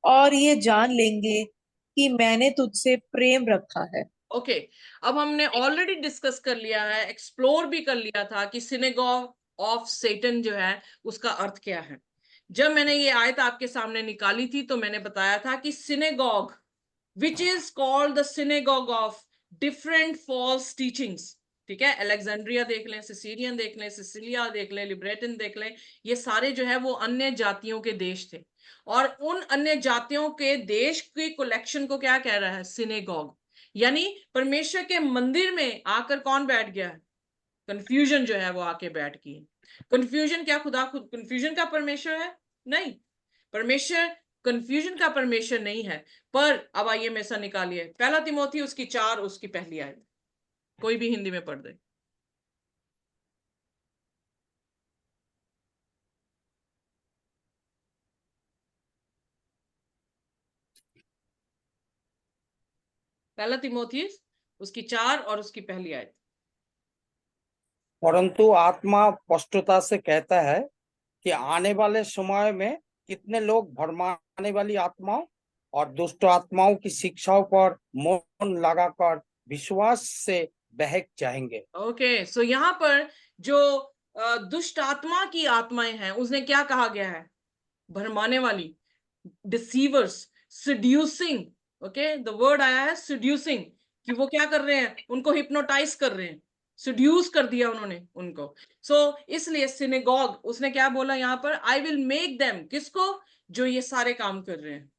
और ये जान लेंगे कि मैंने तुझसे प्रेम रखा है. ओके अब हमने ऑलरेडी डिस्कस कर लिया है, एक्सप्लोर भी कर लिया था कि सिनेगॉग ऑफ सेटन जो है उसका अर्थ क्या है. जब मैंने ये आयत आपके सामने निकाली थी तो मैंने बताया था कि synagogue which is called the synagogue of different false teachings. ठीक है, अलेक्जेंड्रिया देख लें, सिसिलियन देख लें, सिसिलिया देख लें, लिब्रेटन देख लें, ये सारे जो है वो अन्य जातियों के देश थे, और उन अन्य जातियों के देश के कलेक्शन को क्या कह रहा है, सिनेगॉग. यानी परमेश्वर के मंदिर में आकर कौन बैठ गया है, कंफ्यूजन जो है वो आके बैठ गई. कंफ्यूजन क्या खुदा खुद कंफ्यूजन का परमेश्वर है? नहीं, परमेश्वर कंफ्यूजन का परमेश्वर नहीं है. पर अब आइए मेरे साथ निकालिए 1 तिमोथी उसकी 4 उसकी पहली आयत, कोई भी हिंदी में पढ़ दे. पहला तिमोथी उसकी 4 और उसकी पहली आयत. परंतु आत्मा स्पष्टता से कहता है कि आने वाले समय में कितने लोग भरमाने वाली आत्माओं और दुष्ट आत्माओं की शिक्षाओं पर मन लगाकर विश्वास से बहक जाएंगे. ओके सो यहाँ पर जो दुष्ट आत्मा की आत्माएं हैं उसने क्या कहा गया है, भरमाने वाली, डिसीवर्स, seducing. ओके द वर्ड आया है seducing, कि वो क्या कर रहे हैं, उनको हिप्नोटाइज कर रहे हैं, seduce कर दिया उन्होंने उनको. सो इसलिए सिनेगॉग उसने क्या बोला यहाँ पर, आई विल मेक देम, किसको, जो ये सारे काम कर रहे हैं,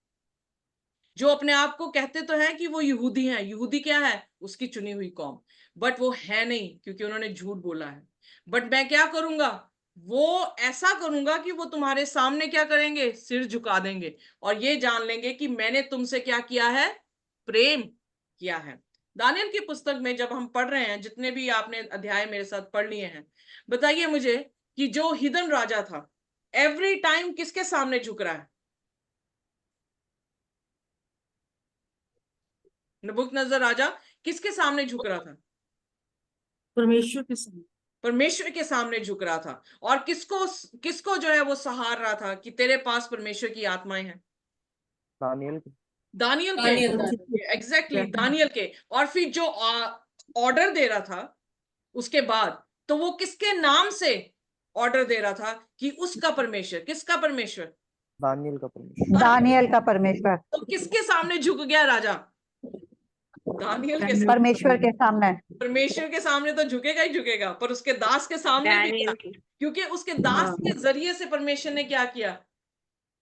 जो अपने आप को कहते तो हैं कि वो यहूदी हैं. यहूदी क्या है, उसकी चुनी हुई कौम, बट वो है नहीं क्योंकि उन्होंने झूठ बोला है. बट मैं क्या करूंगा, वो ऐसा करूंगा कि वो तुम्हारे सामने क्या करेंगे, सिर झुका देंगे और ये जान लेंगे कि मैंने तुमसे क्या किया है, प्रेम किया है। दानियल की पुस्तक में जब हम पढ़ रहे हैं, जितने भी आपने अध्याय मेरे साथ पढ़ लिए हैं, बताइए मुझे कि जो हिदन राजा था एवरी टाइम किसके सामने झुक रहा है? नबूकदनेस्सर राजा किसके सामने झुक रहा था? परमेश्वर के सामने। परमेश्वर के सामने झुक रहा था। और किसको किसको जो है वो सहार रहा था कि तेरे पास परमेश्वर की आत्माएं हैं? दानियल दानियल के, एग्जैक्टली दानियल के। और फिर जो ऑर्डर दे रहा था उसके बाद, तो वो किसके नाम से ऑर्डर दे रहा था कि उसका परमेश्वर, किसका परमेश्वर? दानियल का परमेश्वर। दानियल का परमेश्वर, तो किसके सामने झुक गया राजा? दानियल के सामने। परमेश्वर के सामने। परमेश्वर के सामने तो झुकेगा ही झुकेगा, पर उसके दास के सामने भी क्या? क्योंकि उसके दास के जरिए से परमेश्वर ने क्या किया,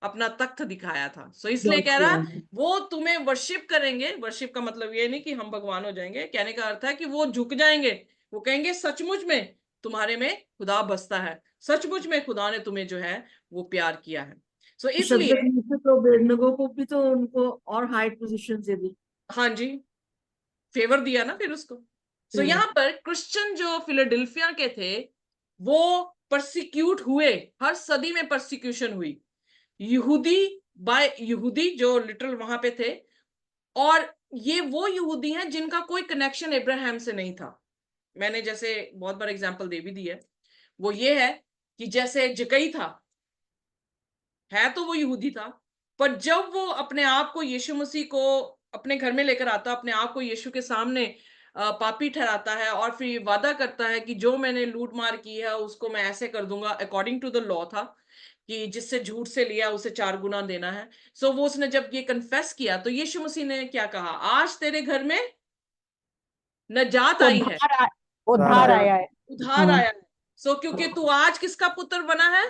अपना तख्त दिखाया था। सो इसलिए कह रहा वो तुम्हें वर्शिप करेंगे। वर्शिप का मतलब ये नहीं कि हम भगवान हो जाएंगे, कहने का अर्थ है कि वो झुक जाएंगे, वो कहेंगे सचमुच में तुम्हारे में खुदा बसता है, सचमुच में खुदा ने तुम्हें जो है वो प्यार किया है। सो इसलिए तो अबेदनगो को भी तो उनको और हाई पोजीशन दे दी। हाँ जी, फेवर दिया ना फिर उसको। सो यहाँ पर क्रिश्चियन जो फिलाडेल्फिया के थे वो परसिक्यूट हुए, हर सदी में परसिक्यूशन हुई। यहूदी बाय यहूदी जो लिटरल वहां पे थे, और ये वो यहूदी हैं जिनका कोई कनेक्शन इब्राहिम से नहीं था। मैंने जैसे बहुत बार एग्जांपल दे भी दी है, वो ये है कि जैसे जकई था, है तो वो यहूदी था, पर जब वो अपने आप को यीशु मसीह को अपने घर में लेकर आता, अपने आप को यीशु के सामने पापी ठहराता है और फिर ये वादा करता है कि जो मैंने लूट मार की है उसको मैं ऐसे कर दूंगा, अकॉर्डिंग टू द लॉ था कि जिससे झूठ से लिया उसे 4 गुना देना है। सो वो उसने जब ये कन्फेस किया तो यीशु मसीह ने क्या कहा, आज तेरे घर में नजात आई है, उद्धार आया है। उद्धार आया है। सो क्योंकि तू आज किसका पुत्र बना है?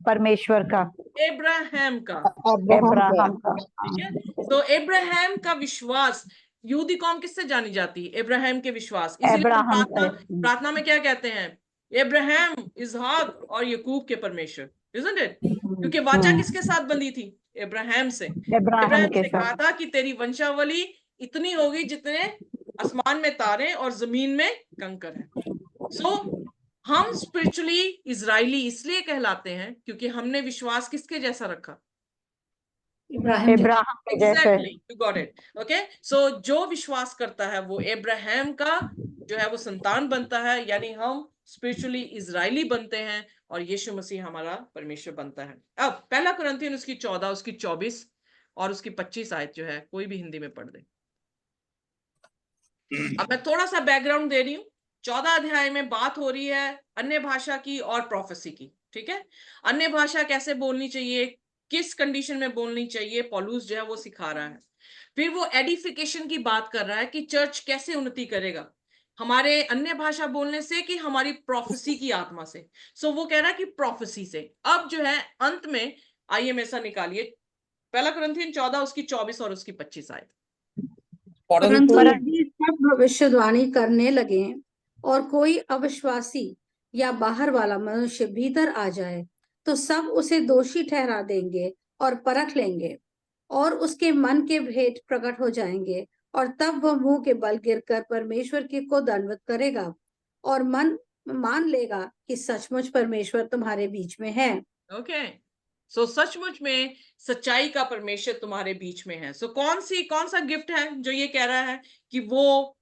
परमेश्वर का, इब्राहिम का। अब्राहम का। ठीक है, तो इब्राहिम का विश्वास, यहूदी कौम किससे जानी जाती है? इब्राहिम के विश्वास। इसीलिए हम अब्राहम प्रार्थना में क्या कहते हैं? इब्राहिम, इसहाक और यकूब के परमेश्वर, isn't it? क्योंकि वाचा किसके साथ बंधी थी? इब्राहिम से। इब्राहिम इब्राहिम के ने कहा साथ। था कि तेरी वंशावली इतनी होगी जितने आसमान में तारे और जमीन में कंकर हैं। सो हम स्पिरिचुअली इजराइली इसलिए कहलाते हैं क्योंकि हमने विश्वास किसके जैसा रखा? इब्राहिम के जैसे। Exactly, you got it. Okay, so जो विश्वास करता है वो इब्राहिम का जो है वो संतान बनता है, यानी हम स्पिरिचुअली इजराइली बनते हैं और यीशु मसीह हमारा परमेश्वर बनता है। अब पहला कुरिन्थियन उसकी 14, उसकी 24 और उसकी 25 आयत जो है कोई भी हिंदी में पढ़ दे। अब मैं थोड़ा सा बैकग्राउंड दे रही हूँ। 14 अध्याय में बात हो रही है अन्य भाषा की और प्रोफेसी की। ठीक है, अन्य भाषा कैसे बोलनी चाहिए, किस कंडीशन में बोलनी चाहिए, पौलुस जो है वो सिखा रहा है। फिर वो एडिफिकेशन की बात कर रहा है कि चर्च कैसे उन्नति करेगा, हमारे अन्य भाषा बोलने से कि हमारी प्रोफेसी की आत्मा से। सो वो कह रहा है कि प्रोफेसी से। अब जो है अंत में आइए मेरे साथ निकालिए पहला कुरिन्थियन 14 उसकी 24 और उसकी 25 आयत। परंतु यदि सब भविष्यवाणी करने लगे और कोई अविश्वासी या बाहर वाला मनुष्य भीतर आ जाए तो सब उसे दोषी ठहरा देंगे और परख लेंगे और उसके मन के भेद प्रकट हो जाएंगे और तब वह मुंह के बल गिरकर परमेश्वर की को दंडवत करेगा और मन मान लेगा कि सचमुच परमेश्वर तुम्हारे बीच में है। ओके, सो सचमुच में सच्चाई का परमेश्वर तुम्हारे बीच में है। सो कौन सा गिफ्ट है जो ये कह रहा है कि वो,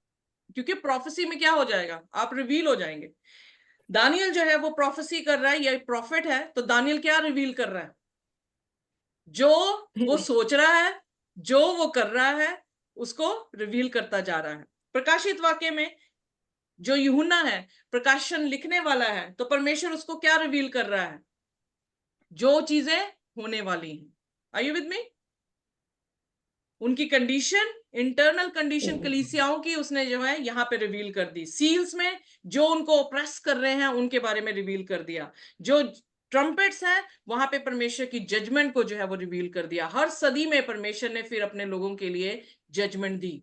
क्योंकि प्रोफेसी में क्या हो जाएगा, आप रिवील हो जाएंगे। दानियल जो है वो प्रोफेसी कर रहा है, या प्रॉफिट है, तो दानियल क्या रिवील कर रहा है? जो वो सोच रहा है, जो वो कर रहा है, उसको रिवील करता जा रहा है। प्रकाशित वाक्य में जो यूहन्ना है प्रकाशन लिखने वाला है, तो परमेश्वर उसको क्या रिवील कर रहा है? जो चीजें होने वाली हैं। Are you with me? उनकी कंडीशन, इंटरनल कंडीशन कलीसियाओं की उसने जो है यहाँ पे रिवील कर दी। सील्स में जो उनको ऑप्रेस कर रहे हैं उनके बारे में रिवील कर दिया। जो ट्रम्पेट्स हैं वहां पे परमेश्वर की जजमेंट को जो है वो रिवील कर दिया। हर सदी में परमेश्वर ने फिर अपने लोगों के लिए जजमेंट दी।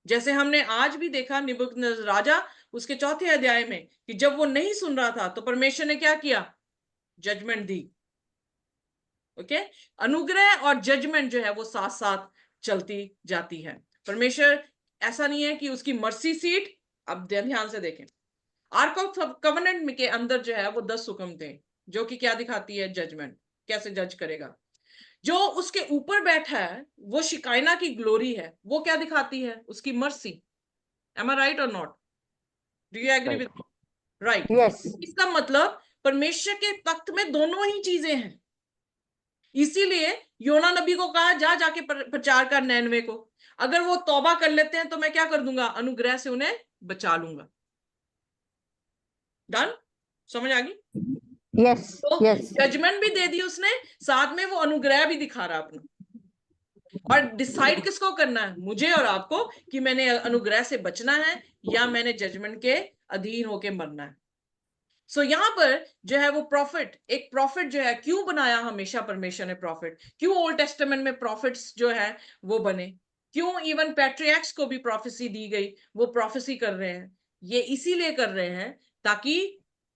जैसे हमने आज भी देखा निबूकदनेस्सर राजा उसके 4थे अध्याय में कि जब वो नहीं सुन रहा था तो परमेश्वर ने क्या किया, जजमेंट दी। ओके, अनुग्रह और जजमेंट जो है वो साथ साथ चलती जाती है। परमेश्वर ऐसा नहीं है कि उसकी मर्सी सीट, अब ध्यान से देखें, आर्क ऑफ कवेनेंट के अंदर जो है वो 10 हुक्म थे, जो कि क्या दिखाती है, जजमेंट, कैसे जज करेगा। जो उसके ऊपर बैठा है वो शिकायना की ग्लोरी है, वो क्या दिखाती है, उसकी mercy. Am I right or not? Do you agree with? Right. Yes. इसका मतलब परमेश्वर के तख्त में दोनों ही चीजें हैं। इसीलिए योना नबी को कहा जा जाके प्रचार कर नैनवे को, अगर वो तौबा कर लेते हैं तो मैं क्या कर दूंगा, अनुग्रह से उन्हें बचा लूंगा। डन? समझ आ गई? यस तो यस। जजमेंट भी दे दी उसने, साथ में वो अनुग्रह भी दिखा रहा अपना। और डिसाइड किसको करना है, मुझे और आपको, कि मैंने अनुग्रह से बचना है या मैंने जजमेंट के अधीन होके मरना है। सो यहाँ पर जो है वो प्रॉफिट, एक प्रॉफिट जो है, क्यों बनाया हमेशा परमेश्वर ने प्रॉफिट, क्यों ओल्ड टेस्टामेंट में प्रॉफिट्स जो है वो बने, क्यों इवन पैट्रियार्क्स को भी प्रोफेसी दी गई, वो प्रोफेसी कर रहे हैं, ये इसीलिए कर रहे हैं ताकि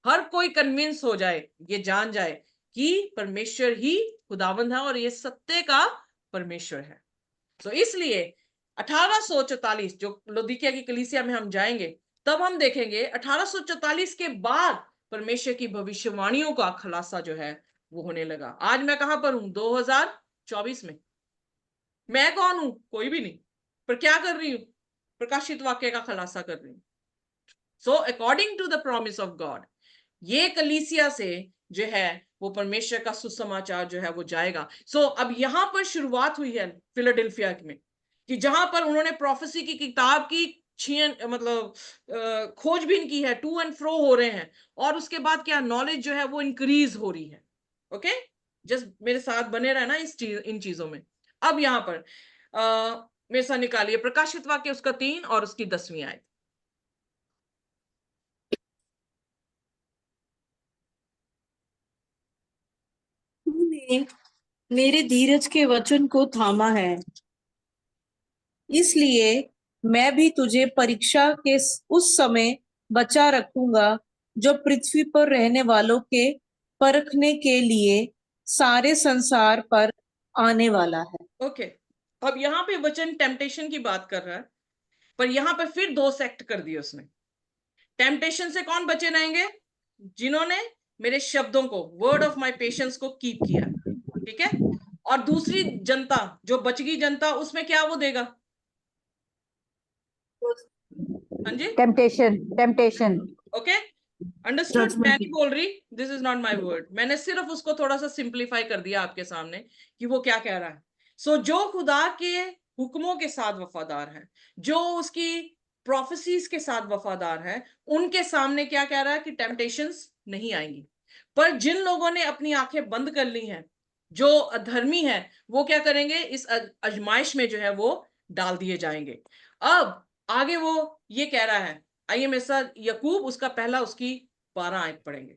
हर कोई कन्विंस हो जाए, ये जान जाए कि परमेश्वर ही खुदावंद है और ये सत्य का परमेश्वर है। तो इसलिए 1844 जो लौदीकिया की कलीसिया में हम जाएंगे तब हम देखेंगे 1844 के बाद परमेश्वर की भविष्यवाणियों का खुलासा जो है वो होने लगा। आज मैं कहां पर हूं, 2024 में। मैं कौन हूं, कोई भी नहीं, पर क्या कर रही हूं, प्रकाशित वाक्य का खुलासा कर रही हूं। So according to the promise of God, ये कलीसिया से जो है वो परमेश्वर का सुसमाचार जो है वो जाएगा। सो अब यहां पर शुरुआत हुई है फिलाडेल्फिया में, कि जहां पर उन्होंने प्रोफेसी की किताब की मतलब खोजबीन की है, टू एंड फ्रो हो रहे हैं, और उसके बाद क्या, नॉलेज जो है वो इंक्रीज हो रही है। ओके, जस्ट मेरे साथ बने रहना इन चीजों में। अब यहां पर मेरे साथ निकालिए प्रकाशित वाक्य उसका 3 और उसकी 10वीं आयत। तूने मेरे धीरज के वचन को थामा है, इसलिए मैं भी तुझे परीक्षा के उस समय बचा रखूंगा जो पृथ्वी पर रहने वालों के परखने के लिए सारे संसार पर आने वाला है। ओके, अब यहाँ पे वचन टेम्पटेशन की बात कर रहा है, पर यहाँ पे फिर 2 सेक्ट कर दिए उसने। टेम्पटेशन से कौन बचे रहेंगे, जिन्होंने मेरे शब्दों को, वर्ड ऑफ माई पेशेंस को कीप किया, ठीक है। और दूसरी जनता जो बच गई जनता, उसमें क्या वो देगा, हाँ जी, टेम्पटेशन टेम्पटेशन। Okay, understood. मैं नहीं बोल रही, this is not my word, मैंने सिर्फ उसको थोड़ा सा सिंप्लीफाई कर दिया आपके सामने कि वो क्या कह रहा है। सो जो खुदा के हुक्मों के साथ वफादार है, जो उसकी प्रोफेसीज के साथ वफादार है, उनके सामने क्या कह रहा है कि टेम्पटेशंस नहीं आएंगी। पर जिन लोगों ने अपनी आंखें बंद कर ली हैं, जो अधर्मी है, वो क्या करेंगे, इस आजमाइश में जो है वो डाल दिए जाएंगे। अब आगे वो ये कह रहा है, आइए मेरे साथ यकूब उसका पहला उसकी 12 आयत पढ़ेंगे।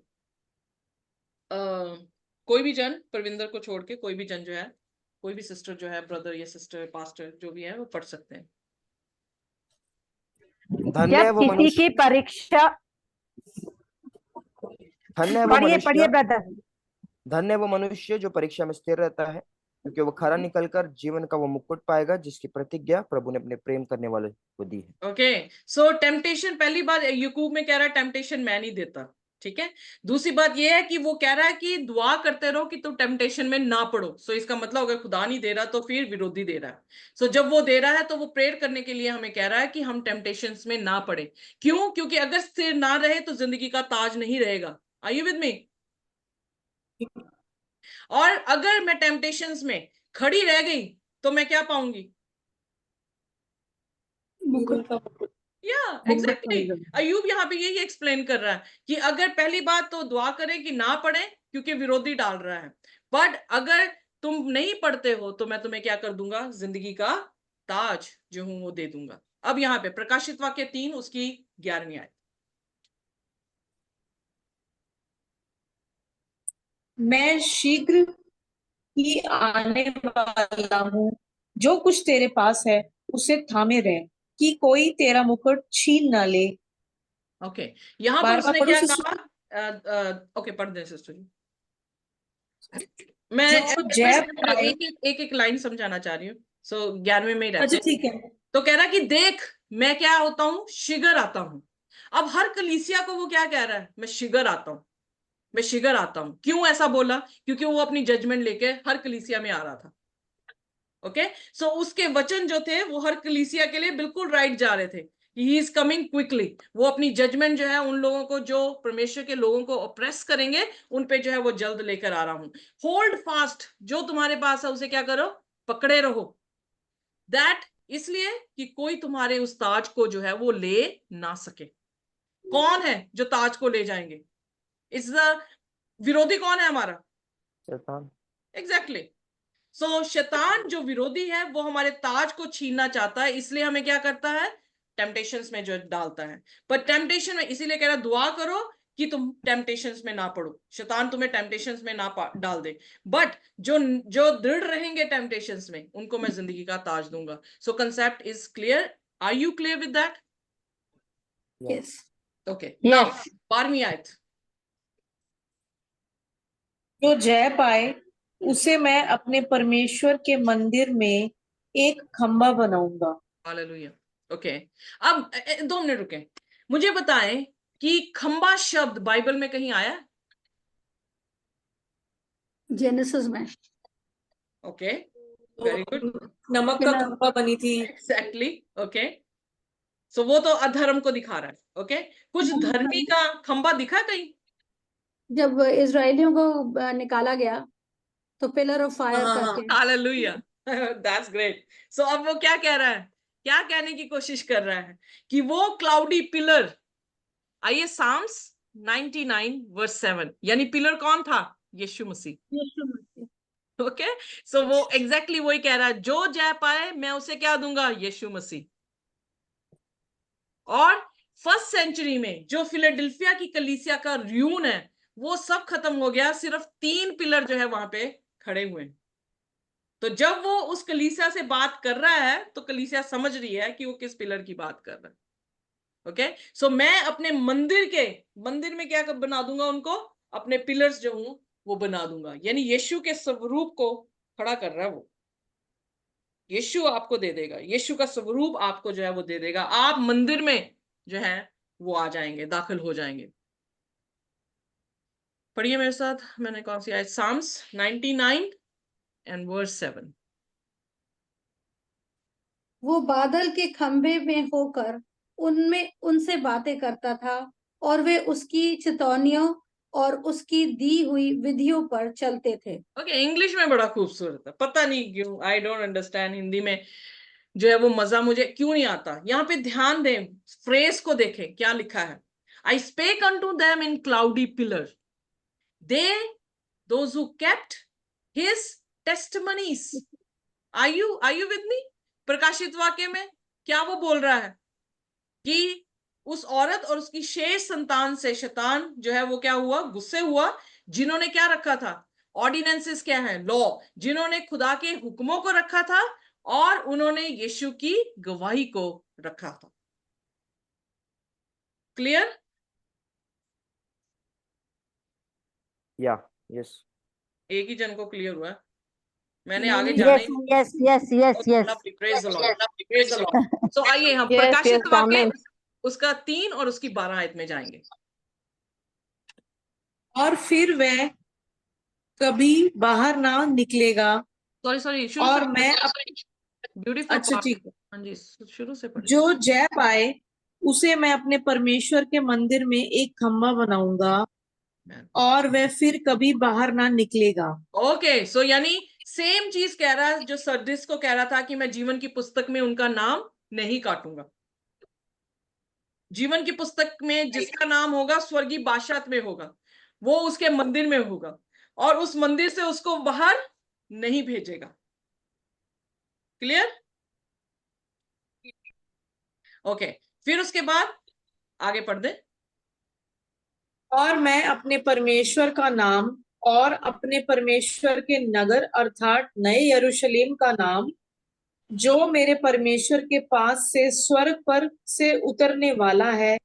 कोई भी जन, परविंदर को छोड़ के कोई भी जन जो है, कोई भी सिस्टर जो है, ब्रदर या सिस्टर, पास्टर जो भी है, वो पढ़ सकते हैं। धन्य जब वो किसी मनुष्य, की परीक्षा, धन्य वो पढ़िए पढ़िए मनुष्य, ब्रदर। धन्य वो मनुष्य जो परीक्षा में स्थिर रहता है, क्योंकि वो खरा निकलकर जीवन का वो मुकुट पाएगा जिसकी प्रतिज्ञा प्रभु ने अपने प्रेम करने वाले को दी है। ओके, सो टेम्पटेशन, पहली बात यकूब में कह रहा है टेम्पटेशन मैं नहीं देता, ठीक है। दूसरी बात यह है कि वो कह रहा है कि दुआ करते रहो कि तुम टेम्पटेशन में ना पड़ो। सो इसका मतलब अगर खुदा नहीं दे रहा तो फिर विरोधी दे रहा है। सो जब वो दे रहा है तो वो प्रेयर करने के लिए हमें कह रहा है कि हम टेम्पटेशन में ना पड़े। क्यों? क्योंकि अगर स्थिर ना रहे तो जिंदगी का ताज नहीं रहेगा। Are you with me? और अगर मैं टेम्पटेशंस में खड़ी रह गई तो मैं क्या पाऊंगी? या एग्जैक्टली, अयूब यहाँ पे यही एक्सप्लेन कर रहा है कि अगर पहली बात तो दुआ करें कि ना पढ़े क्योंकि विरोधी डाल रहा है, बट अगर तुम नहीं पढ़ते हो तो मैं तुम्हें क्या कर दूंगा, जिंदगी का ताज जो हूं वो दे दूंगा। अब यहाँ पे प्रकाशित वाक्य 3 उसकी 11वीं आयत। मैं शीघ्र ही आने वाला हूँ, जो कुछ तेरे पास है उसे थामे रहे, कि कोई तेरा मुकुट छीन ना ले। ओके, यहाँ पर बार उसने बार क्या पढ़ो कहा? ओके, पढ़ दे सिस्टर जी। मैं जो जय पाए, एक लाइन समझाना चाह रही हूँ, सो 11वें में ही रहते अच्छा हैं। ठीक है। तो कह रहा कि देख मैं क्या होता हूँ, शिगर आता हूँ। अब हर कलीसिया को वो क्या कह रहा है, मैं शिगर आता हूँ, मैं शिगर आता हूँ। क्यों ऐसा बोला? क्योंकि वो अपनी जजमेंट लेके हर कलीसिया में आ रहा था। ओके, सो उसके वचन जो थे वो हर कलीसिया के लिए बिल्कुल राइट जा रहे थे। He is coming quickly. वो अपनी जजमेंट जो है उन लोगों को, जो परमेश्वर के लोगों को ऑप्रेस करेंगे, उन पे जो है वो जल्द लेकर आ रहा हूं। होल्ड फास्ट, जो तुम्हारे पास है उसे क्या करो, पकड़े रहो। दैट इसलिए कि कोई तुम्हारे उस ताज को जो है वो ले ना सके। कौन है जो ताज को ले जाएंगे? इस विरोधी कौन है हमारा? शैतान। एग्जैक्टली। सो शैतान जो विरोधी है वो हमारे ताज को छीनना चाहता है, इसलिए हमें क्या करता है, टेम्पटेशंस में जो डालता है। पर टेम्पटेशन में इसीलिए कह रहा दुआ करो कि तुम टेम्पटेशंस में ना पड़ो, शैतान तुम्हें टेम्पटेशंस में ना डाल दे। बट जो जो दृढ़ रहेंगे टेम्पटेशंस में, उनको मैं जिंदगी का ताज दूंगा। So concept is clear. Are you clear with that? Yes. Okay, now 12वीं आयत। जो जय पाए उसे मैं अपने परमेश्वर के मंदिर में एक खंबा बनाऊंगा। हालेलुया। ओके, अब 2 मिनट रुके, मुझे बताएं कि खंबा शब्द बाइबल में कहीं आया? जेनेसिस में। Okay, very good. नमक का खंबा बनी थी। Exactly, okay. सो वो तो अधर्म को दिखा रहा है। ओके, कुछ धर्मी का खंबा दिखा कहीं? जब इजरायलियों को निकाला गया तो पिलर ऑफ फायर करके। Hallelujah, that's great. सो अब वो क्या कह रहा है, क्या कहने की कोशिश कर रहा है? कि वो क्लाउडी पिलर, आइए साम्स 99 वर्स 7, यानी पिलर कौन था? यीशु मसीह। ओके, सो वो एग्जैक्टली वही कह रहा है, जो जय पाए मैं उसे क्या दूंगा, यीशु मसीह। और फर्स्ट सेंचुरी में जो फिलाडेल्फिया की कलीसिया का र्यून है वो सब खत्म हो गया, सिर्फ 3 पिलर जो है वहां पे खड़े हुए हैं। तो जब वो उस कलीसिया से बात कर रहा है तो कलीसिया समझ रही है कि वो किस पिलर की बात कर रहा है। ओके, सो मैं अपने मंदिर में क्या बना दूंगा, उनको अपने पिलर्स जो हूं वो बना दूंगा। यानी यीशु के स्वरूप को खड़ा कर रहा है वो। यीशु आपको दे देगा, यीशु का स्वरूप आपको जो है वो दे देगा। आप मंदिर में जो है वो आ जाएंगे, दाखिल हो जाएंगे। पढ़िए मेरे साथ, मैंने कौन सी आयत? Psalms 99 and verse 7। वो बादल के खंभे में होकर उनमें उनसे बातें करता था और वे उसकी चितौनियों और उसकी दी हुई विधियों पर चलते थे। ओके, इंग्लिश में बड़ा खूबसूरत है, पता नहीं क्यों, आई डोंट अंडरस्टैंड। हिंदी में जो है वो मजा मुझे क्यों नहीं आता। यहाँ पे ध्यान दें, फ्रेज को देखें क्या लिखा है। आई spec unto them in cloudy pillar, they those who kept his testimonies। Are you with me? प्रकाशित वाक्य में क्या वो बोल रहा है कि उस औरत और उसकी शेष संतान से शैतान जो है वो क्या हुआ, गुस्से हुआ, जिन्होंने क्या रखा था, ऑर्डिनेंसेस क्या है, लॉ, जिन्होंने खुदा के हुक्मों को रखा था और उन्होंने यीशु की गवाही को रखा था। क्लियर? या यस। एक ही जन को क्लियर हुआ है, मैंने आगे जाना Yes, ही। yes, yes, yes, yes. Praise the Lord, praise the Lord. So आइए हम Yes, प्रकाशित yes, वाक्य amen. उसका 3 और उसकी 12 आयत में जाएंगे। और फिर वह कभी बाहर ना निकलेगा। सॉरी और मैं ब्यूटीफुल। अच्छा ठीक है। हाँ जी, शुरू से पढ़िए। जो जय पाए उसे मैं अपने परमेश्वर के मंदिर में एक खंबा बनाऊंगा और वह फिर कभी बाहर ना निकलेगा। ओके, सो यानी सेम चीज कह रहा है जो सरदिस को कह रहा था कि मैं जीवन की पुस्तक में उनका नाम नहीं काटूंगा। जीवन की पुस्तक में जिसका नाम होगा स्वर्गीय बादशाह में होगा, वो उसके मंदिर में होगा और उस मंदिर से उसको बाहर नहीं भेजेगा। क्लियर? ओके, फिर उसके बाद आगे पढ़ दे। और मैं अपने परमेश्वर का नाम और अपने परमेश्वर के नगर अर्थात नए यरूशलेम का नाम जो मेरे परमेश्वर के पास से स्वर्ग पर से उतरने वाला है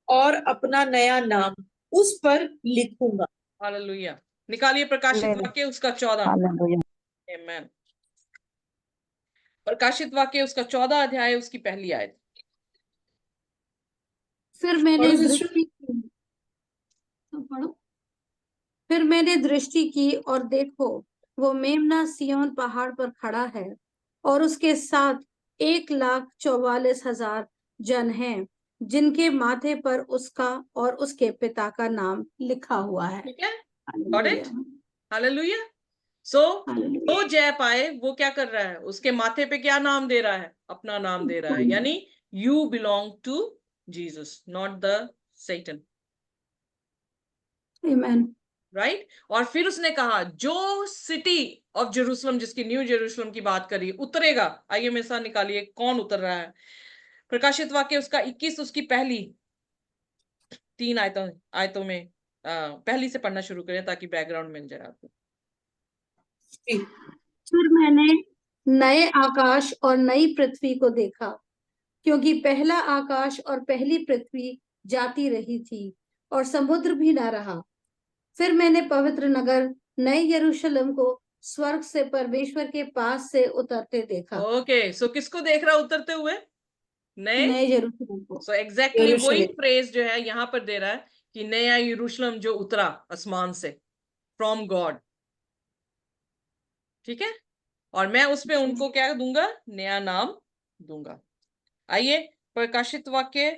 और अपना नया नाम उस पर लिखूंगा। हालेलुया। निकालिए प्रकाशित हालेलुया। वाक्य उसका 14। हालेलुया। आमेन। प्रकाशित वाक्य उसका 14 अध्याय उसकी पहली आयत। फिर मैंने पढ़ो सिस्टर। दृष्टि की, तो पढ़ो। फिर मैंने दृष्टि की और देखो, वो मेम्ना सिय्योन पहाड़ पर खड़ा है और उसके साथ 1,44,000 जन हैं, जिनके माथे पर उसका और उसके पिता का नाम लिखा हुआ है। ठीक है, got hallelujah. It. Hallelujah. So hallelujah. जो जय पाए वो क्या कर रहा है, उसके माथे पे क्या नाम दे रहा है, अपना नाम दे रहा है, यानी you belong to Jesus, not the Satan, amen. Right. और फिर उसने कहा जो सिटी ऑफ जेरूशलेम, जिसकी न्यू जेरूशलेम की बात करी, उतरेगा। आइए मेरे साथ निकालिए कौन उतर रहा है। प्रकाशित वाक्य उसका 21 उसकी पहली 3 आयतों में पहली से पढ़ना शुरू करें ताकि बैकग्राउंड मिल जाए आपको। फिर मैंने नए आकाश और नई पृथ्वी को देखा, क्योंकि पहला आकाश और पहली पृथ्वी जाती रही थी और समुद्र भी न रहा। फिर मैंने पवित्र नगर नए यरूशलेम को स्वर्ग से परमेश्वर के पास से उतरते देखा। ओके, सो किसको देख रहा उतरते हुए? नए यरूशलेम को। सो एग्जैक्टली वही यरूशलेम। फ्रेज जो है यहाँ पर दे रहा है कि नया यरूशलेम जो उतरा आसमान से, फ्रॉम गॉड। ठीक है, और मैं उस पे उनको क्या दूंगा, नया नाम दूंगा। आइए प्रकाशित वाक्य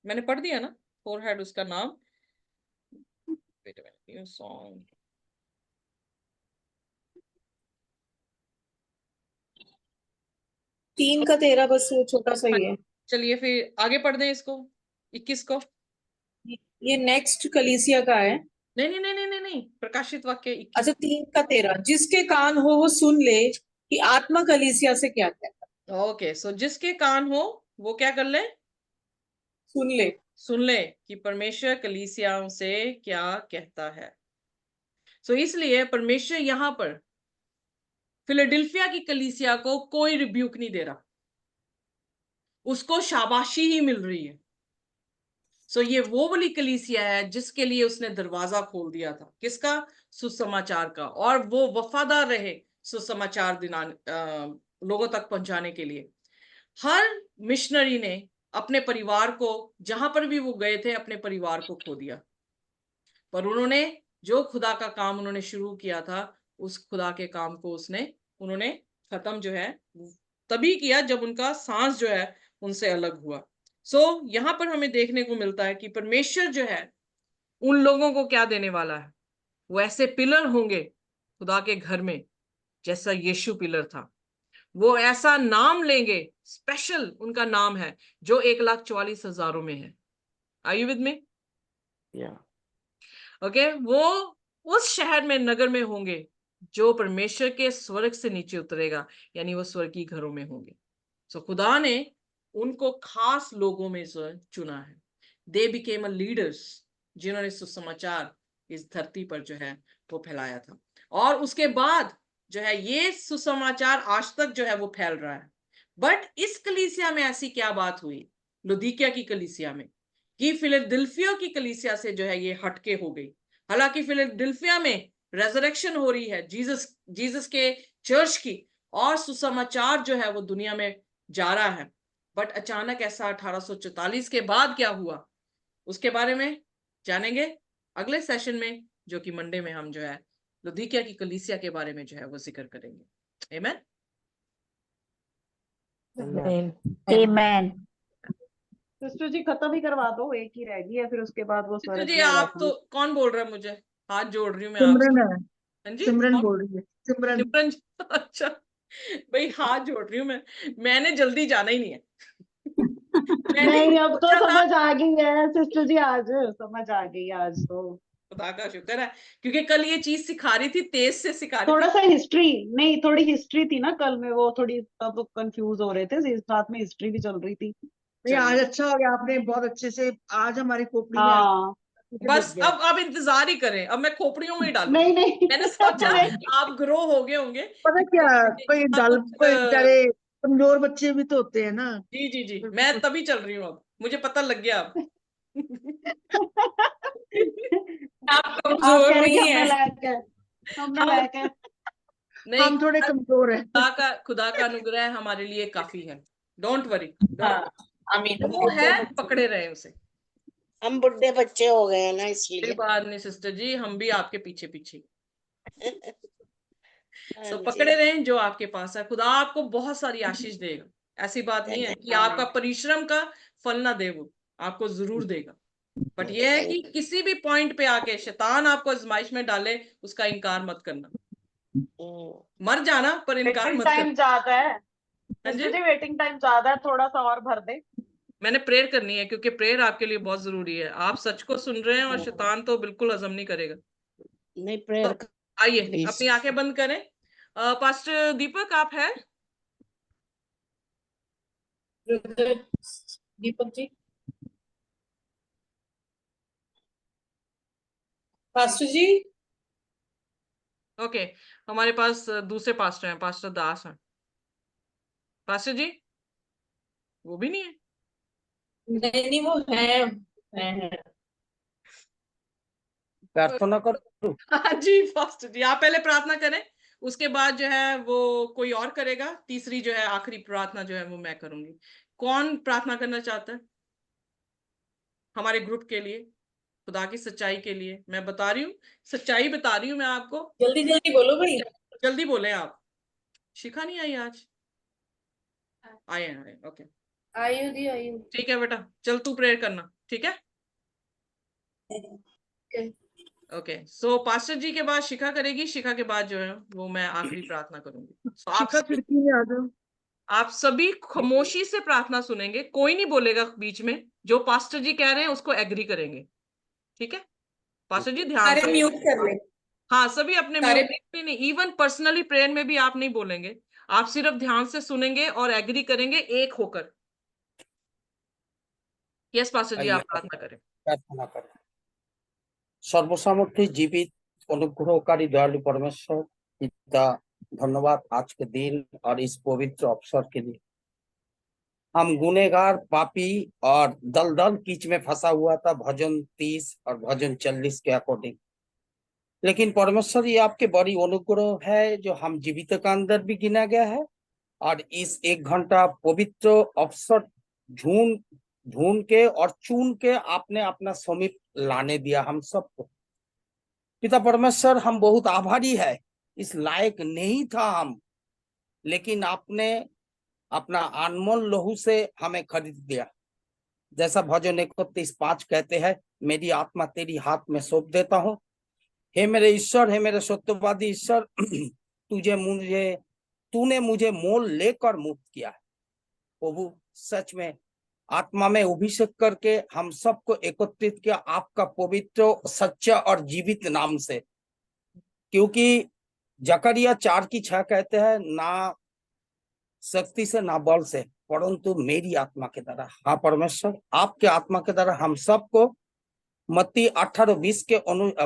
मैंने पढ़ दिया ना, फोरहेड उसका नाम। Wait a minute, new song. तीन का 13 बस वो छोटा सा ही है। चलिए फिर आगे पढ़ दें इसको, 21 को। ये नेक्स्ट कलीसिया का है। नहीं नहीं नहीं नहीं नहीं नहीं, प्रकाशित वाक्य 21। अच्छा 3 का 13, जिसके कान हो वो सुन ले कि आत्मा कलीसिया से क्या कहता है। ओके, सो जिसके कान हो वो क्या कर ले, सुन ले। सुन ले कि परमेश्वर कलीसियाओं से क्या कहता है। सो इसलिए परमेश्वर यहाँ पर फिलाडेल्फिया की कलीसिया को कोई रिब्यूक नहीं दे रहा, उसको शाबाशी ही मिल रही है। सो ये वो वाली कलीसिया है जिसके लिए उसने दरवाजा खोल दिया था, किसका, सुसमाचार का, और वो वफादार रहे सुसमाचार लोगों तक पहुंचाने के लिए। हर मिशनरी ने अपने परिवार को, जहां पर भी वो गए थे, अपने परिवार को खो दिया, पर उन्होंने जो खुदा का काम उन्होंने शुरू किया था, उस खुदा के काम को उन्होंने खत्म जो है तभी किया जब उनका सांस जो है उनसे अलग हुआ। सो यहाँ पर हमें देखने को मिलता है कि परमेश्वर जो है उन लोगों को क्या देने वाला है, वो ऐसे पिलर होंगे खुदा के घर में जैसा यीशु पिलर था। वो ऐसा नाम लेंगे, स्पेशल उनका नाम है जो 1,44,000 में है। Are you with me? Okay, वो उस शहर में, नगर में होंगे जो परमेश्वर के स्वर्ग से नीचे उतरेगा, यानी वो स्वर्गीय घरों में होंगे। सो खुदा ने उनको खास लोगों में से चुना है। दे बिकेम अ लीडर्स, जिन्होंने सुसमाचार इस धरती पर जो है वो फैलाया था। और उसके बाद जो है ये सुसमाचार आज तक जो है वो फैल रहा है। बट इस कलीसिया में ऐसी क्या बात हुई, लुदीकिया की कलीसिया में, कि फिलाडेल्फिया की कलीसिया से जो है ये हटके हो गई। हालांकि फिलाडेल्फिया में रेजरेक्शन हो रही है जीसस के चर्च की, और सुसमाचार जो है वो दुनिया में जा रहा है। बट अचानक ऐसा 1844 के बाद क्या हुआ, उसके बारे में जानेंगे अगले सेशन में, जो कि मंडे में हम जो है लुदीकिया की कलीसिया के बारे में जो है वो जिक्र करेंगे। आमेन। आमेन। सिस्टर जी खत्म ही करवा दो, एक ही रह गई है, फिर उसके बाद वो सिस्टर स्वर्ग जी में आप रहती तो, है। कौन बोल रहा है मुझे, हाथ जोड़ रही हूँ मैं सिमरन आपसे। है, हाँ जी, सिमरन कौन? बोल रही है, सिमरन। सिमरन अच्छा भाई, हाथ जोड़ रही हूँ मैंने जल्दी जाना ही नहीं है। मैंने नहीं अब तो सोचा था, समझ आ गई है सिस्टर जी, आज समझ आ गई आज तो। खुदा का शुक्र है, क्योंकि कल ये चीज सिखा रही थी, तेज से सिखा रही थोड़ा थी। सा हिस्ट्री, नहीं थोड़ी हिस्ट्री थी ना कल में, वो थोड़ी सब कंफ्यूज हो रहे थे, साथ में हिस्ट्री भी चल रही थी। नहीं आज अच्छा हो गया, आपने बहुत अच्छे से आज हमारी खोपड़ी में आई। हाँ बस अब इंतजार ही करें, अब मैं खोपड़ियों में ही डालूं। नहीं नहीं मैंने सोचा आप ग्रो हो गए होंगे। पता क्या, कोई कोई बेचारे कमजोर बच्चे भी तो होते हैं ना। जी जी जी, मैं तभी चल रही हूँ, अब मुझे पता लग गया अब। आप आप कमजोर कह रहे नहीं कि है। हमने लायक है, हमने लायक है, नहीं, हम थोड़े कमजोर हैं। खुदा का अनुग्रह हमारे लिए काफी है। डोंट वरी, हाँ, आमीन। वो है, पकड़े रहे उसे। हम बुढ़े बच्चे हो गए हैं ना, कोई इसलिए। बात नहीं सिस्टर जी, हम भी आपके पीछे पीछे। हाँ सो जी। पकड़े रहें जो आपके पास है, खुदा आपको बहुत सारी आशीष देगा। ऐसी बात नहीं है कि आपका परिश्रम का फल ना दे, वो आपको जरूर देगा। बट ये है कि किसी भी पॉइंट पे आके शैतान आपको आजमाइश में डाले, उसका इनकार मत करना। मर जाना पर इनकार मत टाइम करना। ज्यादा है हाँ जी, जी, वेटिंग टाइम ज्यादा है, थोड़ा सा और भर दे। मैंने प्रेयर करनी है, क्योंकि प्रेयर आपके लिए बहुत जरूरी है। आप सच को सुन रहे हैं और शैतान तो बिल्कुल हजम नहीं करेगा। नहीं, प्रेयर तो आइए प्लीज। अपनी आंखें बंद करें। पास्टर दीपक आप है? दीपक जी, पास्टर जी। ओके, हमारे पास दूसरे पास्टर हैं, पास्टर दास हैं। पास्टर जी वो भी नहीं है? नहीं, वो है। प्रार्थना करो। हाँ जी पास्टर जी, आप पहले प्रार्थना करें, उसके बाद जो है वो कोई और करेगा। तीसरी जो है आखिरी प्रार्थना जो है वो मैं करूंगी। कौन प्रार्थना करना चाहता है हमारे ग्रुप के लिए, खुदा की सच्चाई के लिए? मैं बता रही हूँ, सच्चाई बता रही हूँ मैं आपको। जल्दी जल्दी बोलो भाई। जल्दी बोले आप। शिखा नहीं आई आज? आए ओके, आयु ठीक है बेटा, चल तू प्रेयर करना, ठीक है? ओके, सो पास्टर जी के बाद शिखा करेगी, शिखा के बाद जो है वो मैं आखिरी प्रार्थना करूंगी। So, शिखा खिड़की में आ जाओ। आप सभी खामोशी से प्रार्थना सुनेंगे, कोई नहीं बोलेगा बीच में। जो पास्टर जी कह रहे हैं उसको एग्री करेंगे, ठीक है? पास्टर जी ध्यान सारे से। म्यूट कर ले। हाँ, सभी अपने सारे म्यूट नहीं, इवन पर्सनली प्रेयर में भी आप नहीं बोलेंगे। आप सिर्फ ध्यान से सुनेंगे और एग्री करेंगे एक होकर। यस पास्टर जी, आप प्रार्थना करें। प्रार्थना करें। सर्वसामर्थ्य जीवित अनुग्रहकारी दयालु परमेश्वर पिता, धन्यवाद आज के दिन और इस पवित्र अवसर के लिए। हम गुनेगार पापी और दलदल कीच में फंसा हुआ था भजन 30 और भजन 40 के अकॉर्डिंग, लेकिन परमेश्वर ये आपके बड़ी अनुग्रह है जो हम जीवित का अंदर भी गिना गया है और इस 1 घंटा पवित्र अवसर ढूंढ ढूंढ के और चुन के आपने अपना समीप लाने दिया हम सबको। पिता परमेश्वर हम बहुत आभारी है, इस लायक नहीं था हम, लेकिन आपने अपना अनमोल लहू से हमें खरीद दिया। जैसा भजन 31:5 कहते हैं, मेरी आत्मा तेरी हाथ में सौंप देता हूँ। हे मेरे ईश्वर, हे मेरे सत्यवादी ईश्वर, तूने मुझे मोल लेकर मुक्त किया। प्रभु सच में आत्मा में अभिषेक करके हम सबको एकत्रित किया आपका पवित्र सच्चा और जीवित नाम से, क्योंकि जकरिया 4:6 कहते हैं, ना शक्ति से ना बल से परंतु मेरी आत्मा के द्वारा। हाँ परमेश्वर, आपके आत्मा के द्वारा हम सबको मत्ती 18:20 के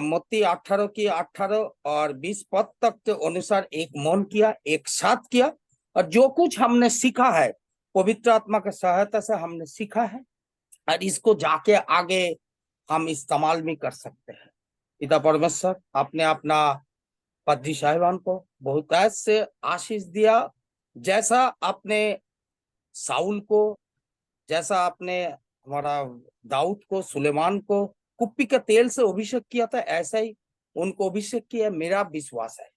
मत्ती 18 की 18 और 20 पद तक के अनुसार एक मन किया, एक साथ किया, और जो कुछ हमने सीखा है पवित्र आत्मा की सहायता से हमने सीखा है और इसको जाके आगे हम इस्तेमाल भी कर सकते हैं। पिता परमेश्वर, आपने अपना पादरी साहिबान को बहुत ऐसे आशीष दिया, जैसा आपने साउल को, जैसा आपने हमारा दाऊद को, सुलेमान को कुप्पी के तेल से अभिषेक किया था, ऐसा ही उनको अभिषेक किया, मेरा विश्वास है।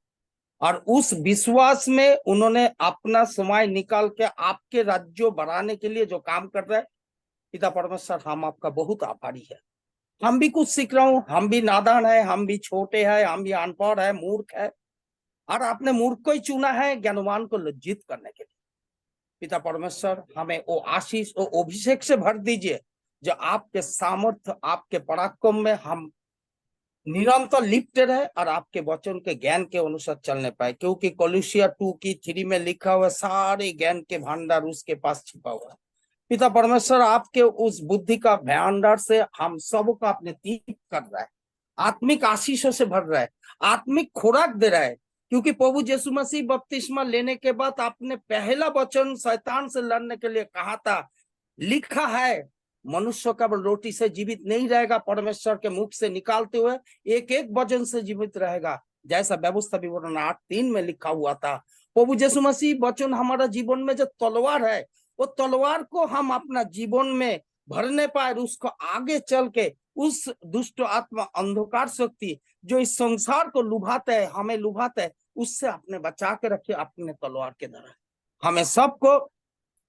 और उस विश्वास में उन्होंने अपना समय निकाल के आपके राज्य बढ़ाने के लिए जो काम कर रहे हैं, पिता परमेश्वर हम आपका बहुत आभारी है। हम भी कुछ सीख रहा हूँ, हम भी नादान है, हम भी छोटे हैं, हम भी अनपढ़ है, मूर्ख है, और आपने मूर्ख को ही चुना है ज्ञानवान को लज्जित करने के लिए। पिता परमेश्वर, हमें वो आशीष वो अभिषेक से भर दीजिए जो आपके सामर्थ्य, आपके पराक्रम में हम निरंतर लिप्त रहे और आपके वचन के ज्ञान के अनुसार चलने पाए, क्योंकि कोलोसिया 2:3 में लिखा हुआ सारे ज्ञान के भंडार उसके पास छिपा हुआ है। पिता परमेश्वर आपके उस बुद्धि का भंडार से हम सबको अपने तीर्थ कर रहा है, आत्मिक आशीषों से भर रहा है, आत्मिक खुराक दे रहा है। क्योंकि प्रभु यीशु मसीह बपतिस्मा लेने के बाद आपने पहला वचन शैतान से लड़ने के लिए कहा था, लिखा है मनुष्य केवल रोटी से जीवित नहीं रहेगा, परमेश्वर के मुख से निकालते हुए एक एक वचन से जीवित रहेगा, जैसा व्यवस्था विवरण 8:3 में लिखा हुआ था। प्रभु यीशु मसीह वचन हमारा जीवन में जो तलवार है, वो तलवार को हम अपना जीवन में भरने पाए, उसको आगे चल के उस दुष्ट आत्मा अंधकार शक्ति जो इस संसार को लुभाते है, हमें लुभाते है, उससे अपने बचा के रखे अपने तलवार के द्वारा। हमें सबको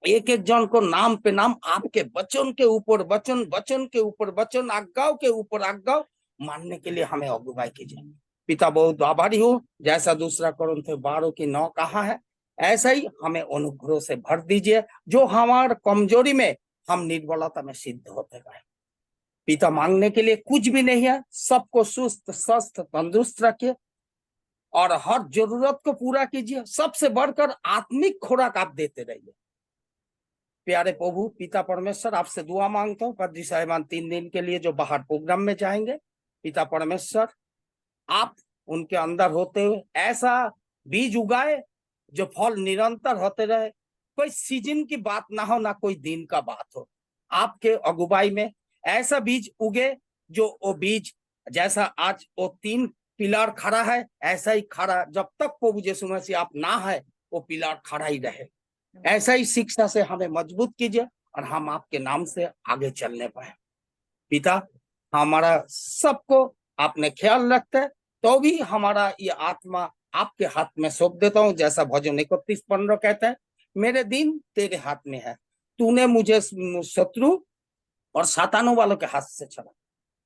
एक एक जन को नाम पे नाम आपके वचन के ऊपर वचन, वचन के ऊपर वचन, आज्ञाओं के ऊपर आज्ञा मानने के लिए हमें अगुवाई कीजिए। पिता बहुत आभारी हूँ, जैसा दूसरा कोरिन्थियों 12:9 कहा है, ऐसा ही हमें अनुग्रह से भर दीजिए, जो हमारे कमजोरी में हम निर्बलता में सिद्ध होते गए। पिता मांगने के लिए कुछ भी नहीं है, सबको सुस्त स्वस्थ तंदुरुस्त रखिए और हर जरूरत को पूरा कीजिए। सबसे बढ़कर आत्मिक खुराक आप देते रहिए। प्यारे प्रभु पिता परमेश्वर, आपसे दुआ मांगता हूँ पद्री साहिबान 3 दिन के लिए जो बाहर प्रोग्राम में जाएंगे, पिता परमेश्वर आप उनके अंदर होते हुए ऐसा बीज उगाए जो फल निरंतर होते रहे, कोई सीजन की बात ना हो, ना कोई दिन का बात हो। आपके अगुवाई में ऐसा बीज उगे जो वो बीज जैसा आज वो 3 पिलर खड़ा है, ऐसा ही खड़ा जब तक प्रभु यीशु मसीह आप ना है, वो पिलर खड़ा ही रहे। ऐसा ही शिक्षा से हमें मजबूत कीजिए और हम आपके नाम से आगे चलने पाए। पिता हमारा सबको आपने ख्याल रखते है, तो भी हमारा ये आत्मा आपके हाथ में सौंप देता हूँ, जैसा भजन 31:15 कहता है, मेरे दिन तेरे हाथ में है, तूने मुझे शत्रु और सातानों वालों के हाथ से छुड़ा।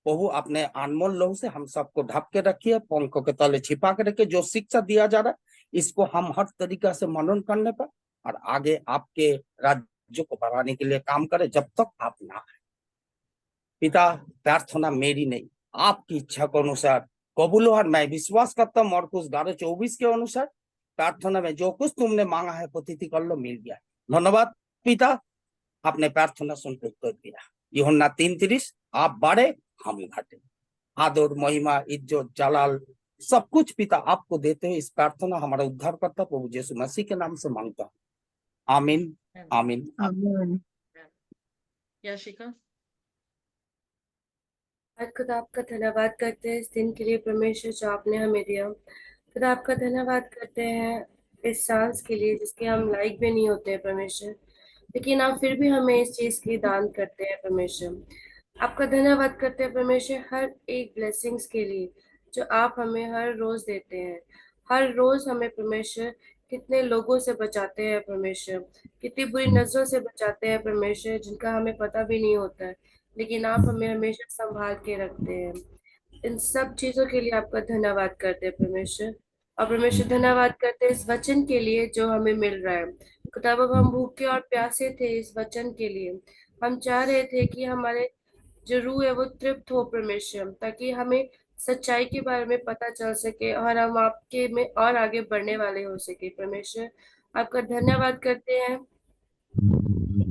प्रभु अपने अनमोल लहू से हम सबको ढक के रखिए, पंखों के तले छिपा के रखिए। जो शिक्षा दिया जा रहा है इसको हम हर तरीका से मनन करने पर और आगे आपके राज्य को बढ़ाने के लिए काम करें जब तक आप ना आए। पिता प्रार्थना मेरी नहीं, आपकी इच्छा के अनुसार कबूल हो और मैं विश्वास करता हूँ मरकुस 12:24 के अनुसार प्रार्थना में जो कुछ तुमने मांगा है प्रतिति कर लो, मिल गया। धन्यवाद पिता, आपने प्रार्थना सुनकर उत्तर दिया। यूहन्ना 3:30 आप बढ़े हम घटे। आदर महिमा इज्जत जलाल सब कुछ पिता आपको देते हैं। इस प्रार्थना हमारा उद्धार करता प्रभु यीशु मसीह के नाम से मांगता हूँ, आमीन आमीन आमीन। याशिका खुदा आपका धन्यवाद करते हैं इस दिन के लिए परमेश्वर जो आपने हमें दिया। खुदा आपका धन्यवाद करते हैं इस सांस के लिए जिसके हम लायक भी नहीं होते हैं परमेश्वर, लेकिन आप फिर भी हमें इस चीज की दान करते हैं परमेश्वर। आपका धन्यवाद करते हैं परमेश्वर हर एक ब्लेसिंग्स के लिए जो आप हमें हर रोज देते हैं। हर रोज हमें परमेश्वर कितने लोगों से बचाते हैं परमेश्वर, कितनी बुरी नजरों से बचाते हैं परमेश्वर जिनका हमें पता भी नहीं होता है, लेकिन आप हमें हमेशा संभाल के रखते हैं। इन सब चीजों के लिए आपका धन्यवाद करते हैं परमेश्वर। और परमेश्वर धन्यवाद करते हैं इस वचन के लिए जो हमें मिल रहा है। खुदा बाबा हम भूखे और प्यासे थे इस वचन के लिए, हम चाह रहे थे कि हमारे जो रूह है वो तृप्त हो परमेश्वर, ताकि हमें सच्चाई के बारे में पता चल सके और हम आपके में और आगे बढ़ने वाले हो सके परमेश्वर। आपका धन्यवाद करते हैं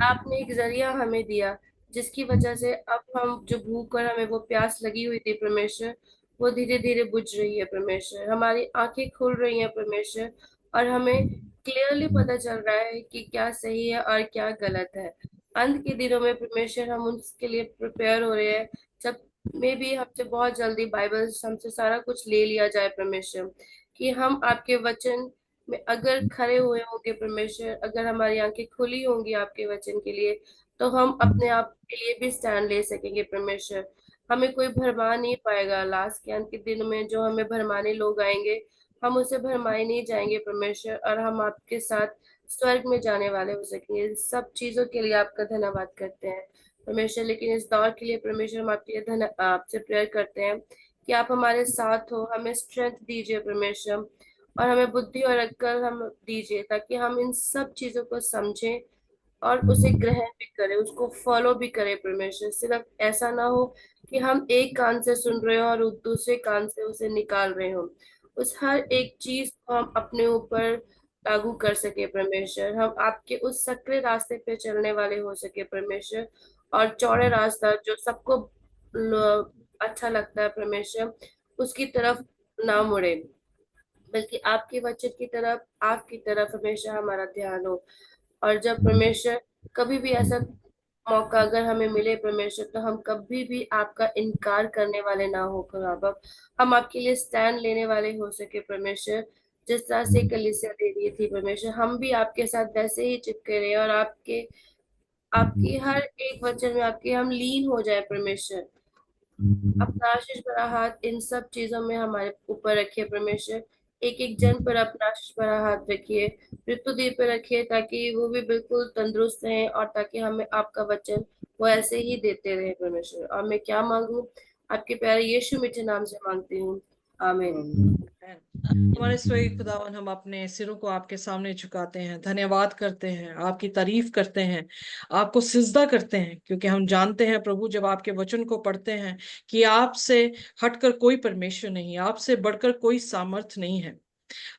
आपने एक जरिया हमें दिया जिसकी वजह से अब हम जो भूख और हमें वो प्यास लगी हुई थी परमेश्वर, वो धीरे धीरे बुझ रही है परमेश्वर। हमारी आंखें खुल रही हैं परमेश्वर और हमें क्लियरली पता चल रहा है कि क्या सही है और क्या गलत है। अंत के दिनों में परमेश्वर हम उसके लिए प्रिपेयर हो रहे हैं, जब में भी हमसे बहुत जल्दी बाइबल हमसे सारा कुछ ले लिया जाए परमेश्वर, कि हम आपके वचन में अगर खड़े हुए होंगे परमेश्वर, अगर हमारी आंखें खुली होंगी आपके वचन के लिए, तो हम अपने आप के लिए भी स्टैंड ले सकेंगे परमेश्वर। हमें कोई भरमा नहीं पाएगा। लास्ट के अंत के दिन में जो हमें भरमाने लोग आएंगे, हम उसे भरमाए नहीं जाएंगे परमेश्वर, और हम आपके साथ स्वर्ग में जाने वाले हो सकेंगे। इन सब चीजों के लिए आपका धन्यवाद करते हैं परमेश्वर। लेकिन इस दौर के लिए परमेश्वर हम आपसे प्रेयर करते हैं कि आप हमारे साथ हो, हमें स्ट्रेंथ दीजिए परमेश्वर, और हमें बुद्धि और अक्ल हम दीजिए, ताकि हम इन सब चीजों को समझें और उसे ग्रहण भी करें, उसको फॉलो भी करें परमेश्वर। सिर्फ ऐसा ना हो कि हम एक कान से सुन रहे हो और दूसरे कान से उसे निकाल रहे हो। उस हर एक चीज को हम अपने ऊपर लागू कर सके परमेश्वर। हम आपके उस सकरे रास्ते पे चलने वाले हो सके परमेश्वर, और चौड़े रास्ता जो सबको अच्छा लगता है परमेश्वर, उसकी तरफ ना मुड़े, बल्कि आपके वचन की तरफ, आपकी तरफ हमेशा हमारा ध्यान हो। और जब परमेश्वर कभी भी ऐसा मौका अगर हमें मिले परमेश्वर, तो हम कभी भी आपका इनकार करने वाले ना हो खुदा बाप। हम आपके लिए स्टैंड लेने वाले हो सके परमेश्वर। जिस तरह से कलीसिया दे रही थी परमेश्वर, हम भी आपके साथ वैसे ही चिपके रहे, और आपके आपकी हर एक वचन में आपके हम लीन हो जाए परमेश्वर। अपना आशीष भरा हाथ इन सब चीजों में हमारे ऊपर रखिए परमेश्वर। एक एक जन पर अपना आशीष भरा हाथ रखिए, ऋतुदेव पे रखिए, ताकि वो भी बिल्कुल तंदुरुस्त रहें, और ताकि हमें आपका वचन वो ऐसे ही देते रहे परमेश्वर। और मैं क्या मांगू, आपके प्यारे यीशु मीठे नाम से मांगती हूँ, आमीन। हमारे स्वर्गीय खुदावन, हम अपने सिरों को आपके सामने झुकाते हैं, धन्यवाद करते हैं, आपकी तारीफ करते हैं, आपको सिजदा करते हैं, क्योंकि हम जानते हैं प्रभु, जब आपके वचन को पढ़ते हैं कि आपसे हटकर कोई परमेश्वर नहीं, आपसे बढ़कर कोई सामर्थ्य नहीं है।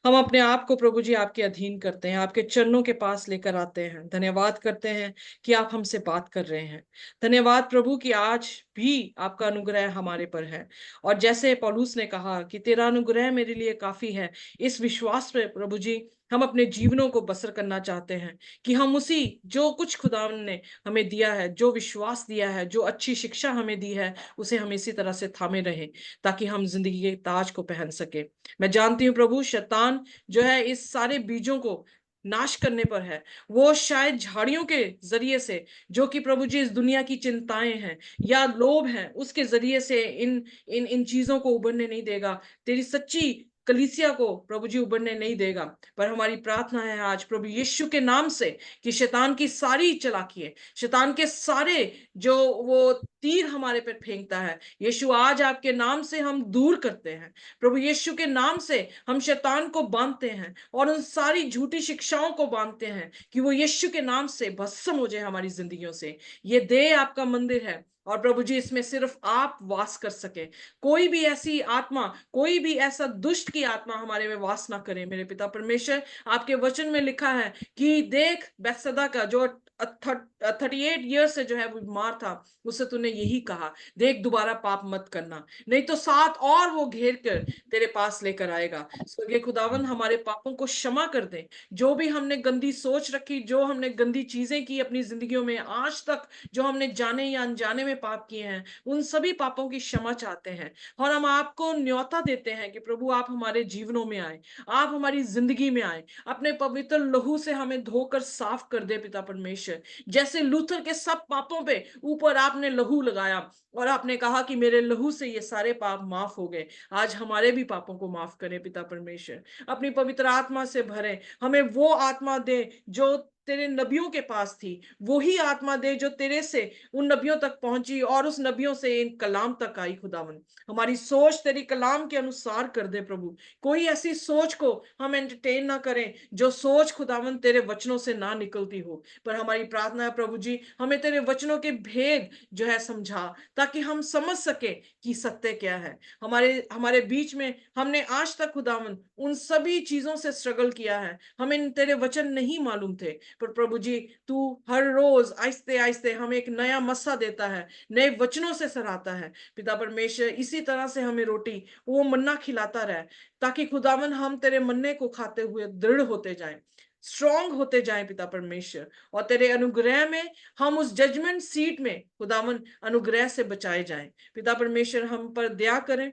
हम अपने आप को प्रभु जी आपके अधीन करते हैं, आपके चरणों के पास लेकर आते हैं, धन्यवाद करते हैं कि आप हमसे बात कर रहे हैं। धन्यवाद प्रभु कि आज भी आपका अनुग्रह हमारे पर है, और जैसे पौलुस ने कहा कि तेरा अनुग्रह मेरे लिए काफी है, इस विश्वास पे प्रभु जी हम अपने जीवनों को बसर करना चाहते हैं कि हम उसी जो कुछ खुदावन ने हमें दिया है, जो विश्वास दिया है, जो अच्छी शिक्षा हमें दी है, उसे हम इसी तरह से थामे रहें, ताकि हम जिंदगी के ताज को पहन सके। मैं जानती हूँ प्रभु, शैतान जो है इस सारे बीजों को नाश करने पर है। वो शायद झाड़ियों के जरिए से, जो कि प्रभु जी इस दुनिया की चिंताएं हैं या लोभ हैं, उसके जरिए से इन इन इन चीजों को उभरने नहीं देगा। तेरी सच्ची कलीसिया को प्रभु जी उभरने नहीं देगा। पर हमारी प्रार्थना है आज प्रभु यीशु के नाम से कि शैतान की सारी चालाकियां, शैतान के सारे जो वो तीर हमारे पर फेंकता है, यीशु आज आपके नाम से हम दूर करते हैं। प्रभु यीशु के नाम से हम शैतान को बांधते हैं, और उन सारी झूठी शिक्षाओं को बांधते हैं कि वो यीशु के नाम से भस्म हो जाए हमारी जिंदगियों से। ये देह आपका मंदिर है, और प्रभु जी इसमें सिर्फ आप वास कर सके। कोई भी ऐसी आत्मा, कोई भी ऐसा दुष्ट की आत्मा हमारे में वास ना करे। मेरे पिता परमेश्वर, आपके वचन में लिखा है कि देख बैतसैदा का जो 38 ईयर से जो है वो बीमार था, उससे तूने यही कहा, देख दोबारा पाप मत करना, नहीं तो 7 और वो घेर कर तेरे पास लेकर आएगा। स्वर्गीय खुदावन, हमारे पापों को क्षमा कर दे। जो भी हमने गंदी सोच रखी, जो हमने गंदी चीजें की अपनी जिंदगियों में आज तक, जो हमने जाने या अनजाने में पाप किए हैं, उन सभी पापों की क्षमा चाहते हैं। और हम आपको न्योता देते हैं कि प्रभु आप हमारे जीवनों में आए, आप हमारी जिंदगी में आए, अपने पवित्र लहू से हमें धोकर साफ कर दे पिता परमेश्वर। जैसे लूथर के सब पापों पे ऊपर आपने लहू लगाया, और आपने कहा कि मेरे लहू से ये सारे पाप माफ हो गए, आज हमारे भी पापों को माफ करें पिता परमेश्वर। अपनी पवित्र आत्मा से भरें, हमें वो आत्मा दे जो तेरे नबियों के पास थी, वही आत्मा दे जो तेरे से उन नबियों तक पहुंची और उस नबियों से इन कलाम तक आई। खुदावन, हमारी सोच तेरी कलाम के अनुसार कर दे प्रभु। कोई ऐसी सोच को हम एंटरटेन ना करें जो सोच खुदावन तेरे वचनों से ना निकलती हो। पर हमारी प्रार्थना है प्रभु जी, हमें तेरे वचनों के भेद जो है समझा, ताकि हम समझ सके कि सत्य क्या है। हमारे हमारे बीच में हमने आज तक खुदावन उन सभी चीजों से स्ट्रगल किया है, हमें तेरे वचन नहीं मालूम थे, पर प्रभु जी तू हर रोज आहिस्ते आहिस्ते हमें एक नया मस्सा देता है, नए वचनों से सराहता है। पिता परमेश्वर, इसी तरह से हमें रोटी वो मन्ना खिलाता रहे, ताकि खुदावन हम तेरे मन्ने को खाते हुए दृढ़ होते जाएं, स्ट्रांग होते जाएं पिता परमेश्वर, और तेरे अनुग्रह में हम उस जजमेंट सीट में खुदावन अनुग्रह से बचाए जाएं। पिता परमेश्वर, हम पर दया करें,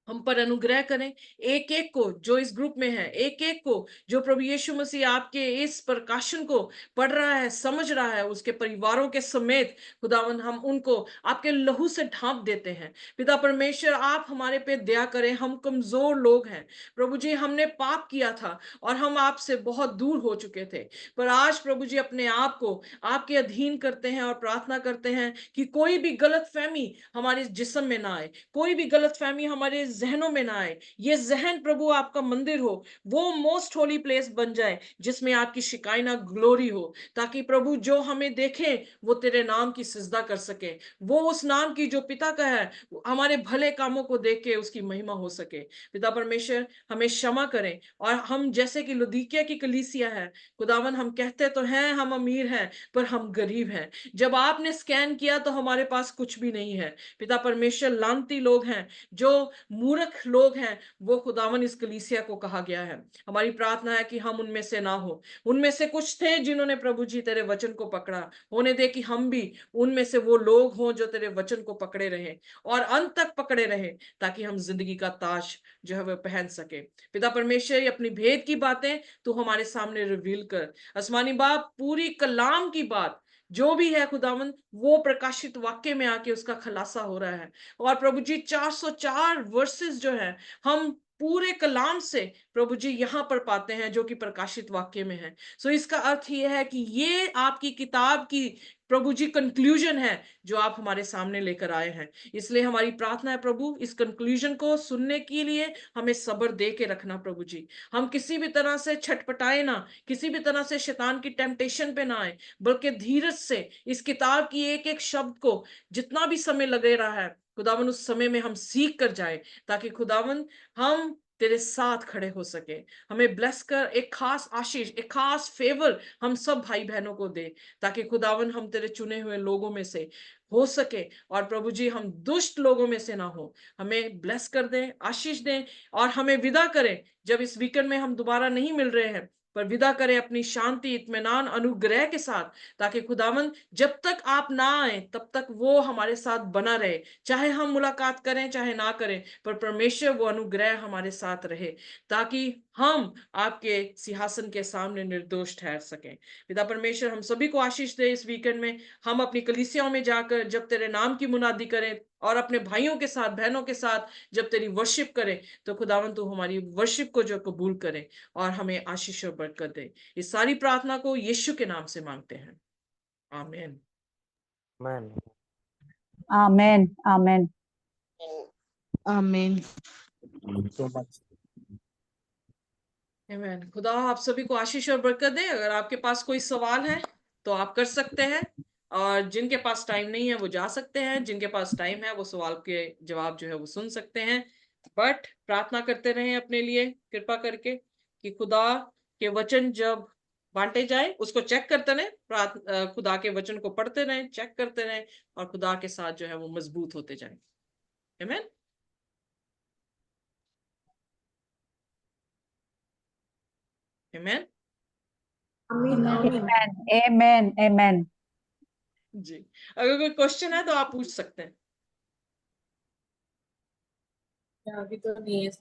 हम पर अनुग्रह करें। एक एक को जो इस ग्रुप में है, एक एक को जो प्रभु यीशु मसीह आपके इस प्रकाशन को पढ़ रहा है, समझ रहा है, उसके परिवारों के समेत खुदावन हम उनको आपके लहू से ढांप देते हैं। पिता परमेश्वर, आप हमारे पे दया करें, हम कमजोर लोग हैं प्रभु जी, हमने पाप किया था और हम आपसे बहुत दूर हो चुके थे। पर आज प्रभु जी अपने आप को आपके अधीन करते हैं और प्रार्थना करते हैं कि कोई भी गलत फहमी हमारे जिस्म में ना आए, कोई भी गलत फहमी हमारे जहनों में ना आए। ये जहन प्रभु आपका मंदिर हो, वो मोस्ट होली प्लेस बन जाए जिसमें आपकी शिकायना ग्लोरी हो, ताकि प्रभु जो हमें देखे वो तेरे नाम की सिजदा कर सके, वो उस नाम की जो पिता का है हमारे भले कामों को देख के उसकी महिमा हो सके। पिता परमेश्वर हमें क्षमा करें, और हम जैसे कि लुदीकिया की कलीसिया है खुदावन, हम कहते तो हैं हम अमीर हैं पर हम गरीब हैं। जब आपने स्कैन किया तो हमारे पास कुछ भी नहीं है। पिता परमेश्वर लानती लोग हैं, जो मूर्ख लोग हैं, वो खुदावन इस कलीसिया को कहा गया है। हमारी प्रार्थना है कि हम उनमें से ना हो। उनमें से कुछ थे जिन्होंने प्रभु जी तेरे वचन को पकड़ा, होने दे कि हम भी उनमें से वो लोग हों जो तेरे वचन को पकड़े रहे और अंत तक पकड़े रहे, ताकि हम जिंदगी का ताज जो है वह पहन सके। पिता परमेश्वर अपनी भेद की बातें तू हमारे सामने रिवील कर। आसमानी बाप, पूरी कलाम की बात जो भी है खुदावन, वो प्रकाशित वाक्य में आके उसका खुलासा हो रहा है। और प्रभु जी 404 वर्सेस जो है हम पूरे कलाम से प्रभु जी यहाँ पर पाते हैं जो कि प्रकाशित वाक्य में है। सो इसका अर्थ यह है कि ये आपकी किताब की प्रभु जी कंक्लूजन है जो आप हमारे सामने लेकर आए हैं। इसलिए हमारी प्रार्थना है प्रभु, इस कंक्लूजन को सुनने के लिए हमें सब्र दे के रखना प्रभु जी। हम किसी भी तरह से छटपटाए ना, किसी भी तरह से शैतान की टेम्पटेशन पे ना आए, बल्कि धीरज से इस किताब की एक एक शब्द को जितना भी समय लगे रहा है खुदावन, उस समय में हम सीख कर जाए, ताकि खुदावन हम तेरे साथ खड़े हो सके। हमें ब्लेस कर, एक खास आशीष, एक खास फेवर हम सब भाई बहनों को दे, ताकि खुदावन हम तेरे चुने हुए लोगों में से हो सके, और प्रभु जी हम दुष्ट लोगों में से ना हो। हमें ब्लेस कर दें, आशीष दें, और हमें विदा करें जब इस वीकेंड में हम दोबारा नहीं मिल रहे हैं, पर विदा करें अपनी शांति, इत्मीनान, अनुग्रह के साथ, ताकि खुदावन जब तक आप ना आए तब तक वो हमारे साथ बना रहे। चाहे हम मुलाकात करें चाहे ना करें, पर परमेश्वर वो अनुग्रह हमारे साथ रहे, ताकि हम आपके सिंहासन के सामने निर्दोष ठहर सकें। पिता परमेश्वर हम सभी को आशीष दे। इस वीकेंड में हम अपनी कलीसियाओं में जाकर जब तेरे नाम की मुनादी करें, और अपने भाइयों के साथ, बहनों के साथ जब तेरी वर्शिप करें, तो खुदावन तू हमारी वर्शिप को जो कबूल करे और हमें आशीष और बरकत दे। इस सारी प्रार्थना को यीशु के नाम से मांगते हैं, आमीन। आमेन आमेन आमीन। आमीन। खुदा आप सभी को आशीष और बरकत दे। अगर आपके पास कोई सवाल है तो आप कर सकते हैं, और जिनके पास टाइम नहीं है वो जा सकते हैं, जिनके पास टाइम है वो सवाल के जवाब जो है वो सुन सकते हैं। बट प्रार्थना करते रहें अपने लिए, कृपा करके, कि खुदा के वचन जब बांटे जाए उसको चेक करते रहें, खुदा के वचन को पढ़ते रहें, चेक करते रहें, और खुदा के साथ जो है वो मजबूत होते जाएं। आमीन। आमीन आमेन आमेन। जी। अगर कोई क्वेश्चन है तो आप पूछ सकते हैं। अभी तो नहीं है।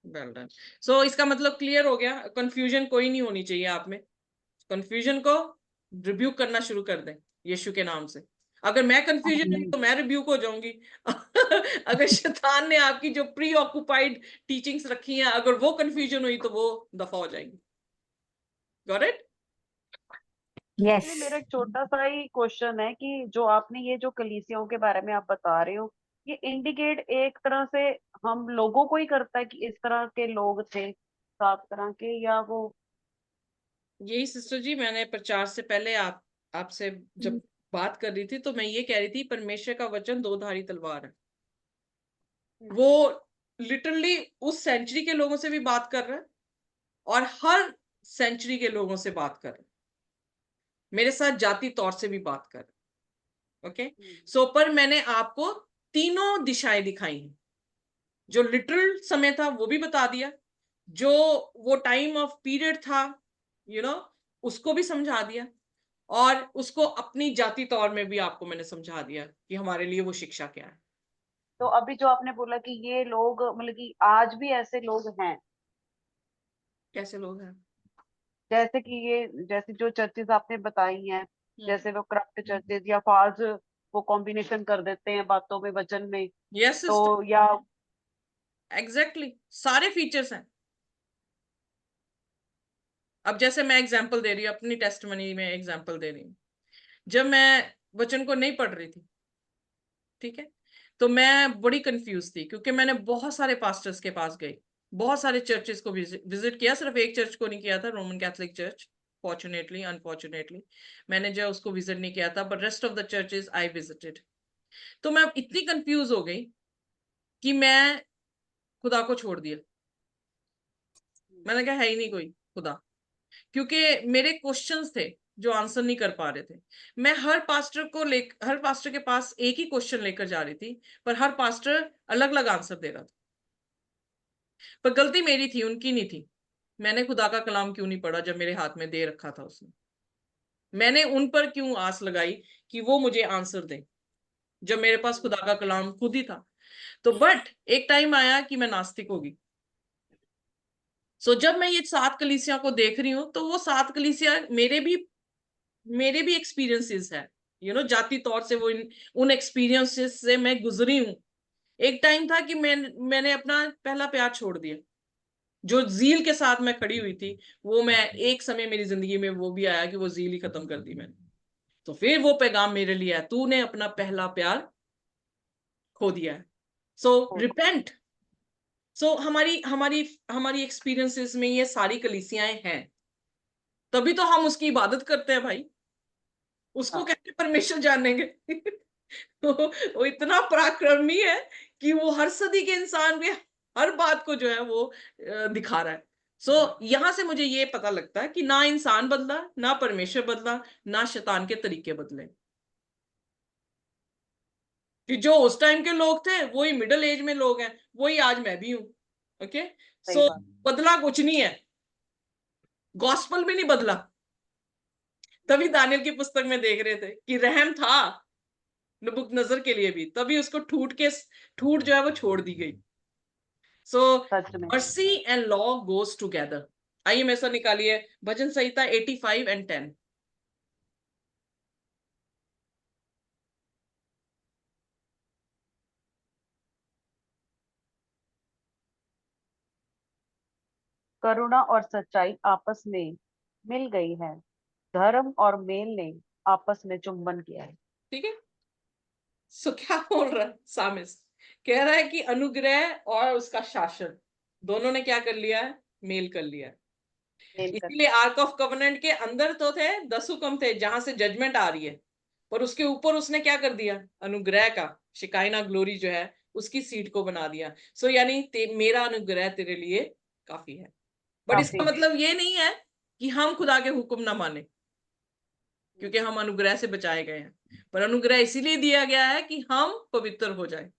Well done. सो इसका मतलब क्लियर हो गया, कंफ्यूजन कोई नहीं होनी चाहिए आप में। कंफ्यूजन को रिब्यूक करना शुरू कर दें यीशु के नाम से। अगर मैं कंफ्यूजन हुई तो मैं रिब्यूक हो जाऊंगी। अगर शैतान ने आपकी जो प्री ऑक्युपाइड टीचिंग्स रखी हैं, अगर वो कंफ्यूजन हुई तो वो दफा हो जाएगी। Got it? यस। मेरा एक छोटा सा ही क्वेश्चन है कि जो आपने ये जो कलीसियाओं के बारे में आप बता रहे हो, ये इंडिकेट एक तरह से हम लोगों को ही करता है कि इस तरह के लोग थे 7 तरह के, या वो? यही सिस्टर जी, मैंने प्रचार से पहले आपसे जब बात कर रही थी तो मैं ये कह रही थी, परमेश्वर का वचन दो-धारी तलवार है। वो लिटरली उस सेंचुरी के लोगों से भी बात कर रहा है और हर सेंचुरी के लोगों से बात कर रहा है, मेरे साथ जाति तौर से भी बात कर रहा है। ओके, सो पर मैंने आपको तीनों दिशाएं दिखाई हैं। जो लिटरल समय था वो भी बता दिया, जो वो टाइम ऑफ पीरियड था उसको भी समझा दिया, और उसको अपनी जाति तौर में भी आपको मैंने समझा दिया कि हमारे लिए वो शिक्षा क्या है। तो अभी जो आपने बोला कि ये लोग मतलब कि आज भी ऐसे लोग हैं, कैसे लोग हैं? जैसे कि ये जैसे जो चर्चेज आपने बताई हैं, जैसे वो करप्ट चर्चेज या फाल्स वो कॉम्बिनेशन कर देते हैं बातों में, वचन में, यस तो या एग्जैक्टली सारे फीचर्स हैं। अब जैसे मैं एग्जांपल दे रही हूँ, अपनी टेस्टमनी में एग्जांपल दे रही हूँ। जब मैं वचन को नहीं पढ़ रही थी, ठीक है, तो मैं बड़ी कंफ्यूज थी, क्योंकि मैंने बहुत सारे पास्टर्स के पास गई, बहुत सारे चर्चेस को विजिट किया, सिर्फ एक चर्च को नहीं किया था, Roman Catholic church. Fortunately unfortunately मैंने जो उसको विजिट नहीं किया था, but rest of the churches I visited. तो मैं इतनी कंफ्यूज हो गई कि मैं खुदा को छोड़ दिया। मैंने कहा है ही नहीं कोई खुदा, क्योंकि मेरे क्वेश्चंस थे जो आंसर नहीं कर पा रहे थे। मैं हर पास्टर के पास एक ही क्वेश्चन लेकर जा रही थी, पर हर पास्टर अलग अलग आंसर दे रहा था। पर गलती मेरी थी, उनकी नहीं थी। मैंने खुदा का कलाम क्यों नहीं पढ़ा जब मेरे हाथ में दे रखा था उसने? मैंने उन पर क्यों आस लगाई कि वो मुझे आंसर दें, जब मेरे पास खुदा का कलाम खुद ही था? तो बट एक टाइम आया कि मैं नास्तिक होगी। सो जब मैं ये 7 कलीसिया को देख रही हूँ, तो वो 7 कलीसिया मेरे भी एक्सपीरियंसेस है, जाति तौर से वो उन एक्सपीरियंसेस से मैं गुजरी हूँ। एक टाइम था कि मैंने अपना पहला प्यार छोड़ दिया। जो जील के साथ मैं खड़ी हुई थी, वो मैं एक समय मेरी जिंदगी में वो भी आया कि वो जील ही खत्म कर दी मैंने। तो फिर वो पैगाम मेरे लिए है, तूने अपना पहला प्यार खो दिया है, सो रिपेंट। सो हमारी हमारी हमारी एक्सपीरियंसेस में ये सारी कलीसियाएं हैं, तभी तो हम उसकी इबादत करते हैं भाई। उसको कैसे परमेश्वर जानेंगे? तो वो इतना पराक्रमी है कि वो हर सदी के इंसान में हर बात को जो है वो दिखा रहा है। सो यहां से मुझे ये पता लगता है कि ना इंसान बदला, ना परमेश्वर बदला, ना शैतान के तरीके बदले। कि जो उस टाइम के लोग थे वही मिडिल एज में लोग हैं, वही आज मैं भी हूं। ओके, सो बदला कुछ नहीं है, गॉस्पल भी नहीं बदला। तभी दानियल की पुस्तक में देख रहे थे कि रहम था नबूकदनेस्सर के लिए भी, तभी उसको ठूठ जो है वो छोड़ दी गई। So mercy and law goes together. आइए मेरे साथ निकालिए भजन संहिता 85 and 10। करुणा और सच्चाई आपस में मिल गई है, धर्म और मेल ने आपस में चुंबन किया है। ठीक है, सो क्या बोल रहा है सामिस? कह रहा है कि अनुग्रह और उसका शासन दोनों ने क्या कर लिया है? मेल कर लिया है। इसीलिए आर्क ऑफ कवेनेंट के अंदर तो थे 10 हुक्म थे जहां से जजमेंट आ रही है, पर उसके ऊपर उसने क्या कर दिया? अनुग्रह का शिकायना ग्लोरी जो है उसकी सीट को बना दिया। सो यानी मेरा अनुग्रह तेरे लिए काफी है। बट इसका मतलब ये नहीं है कि हम खुदा के हुक्म ना माने, क्योंकि हम अनुग्रह से बचाए गए हैं। पर अनुग्रह इसीलिए दिया गया है कि हम पवित्र हो जाए।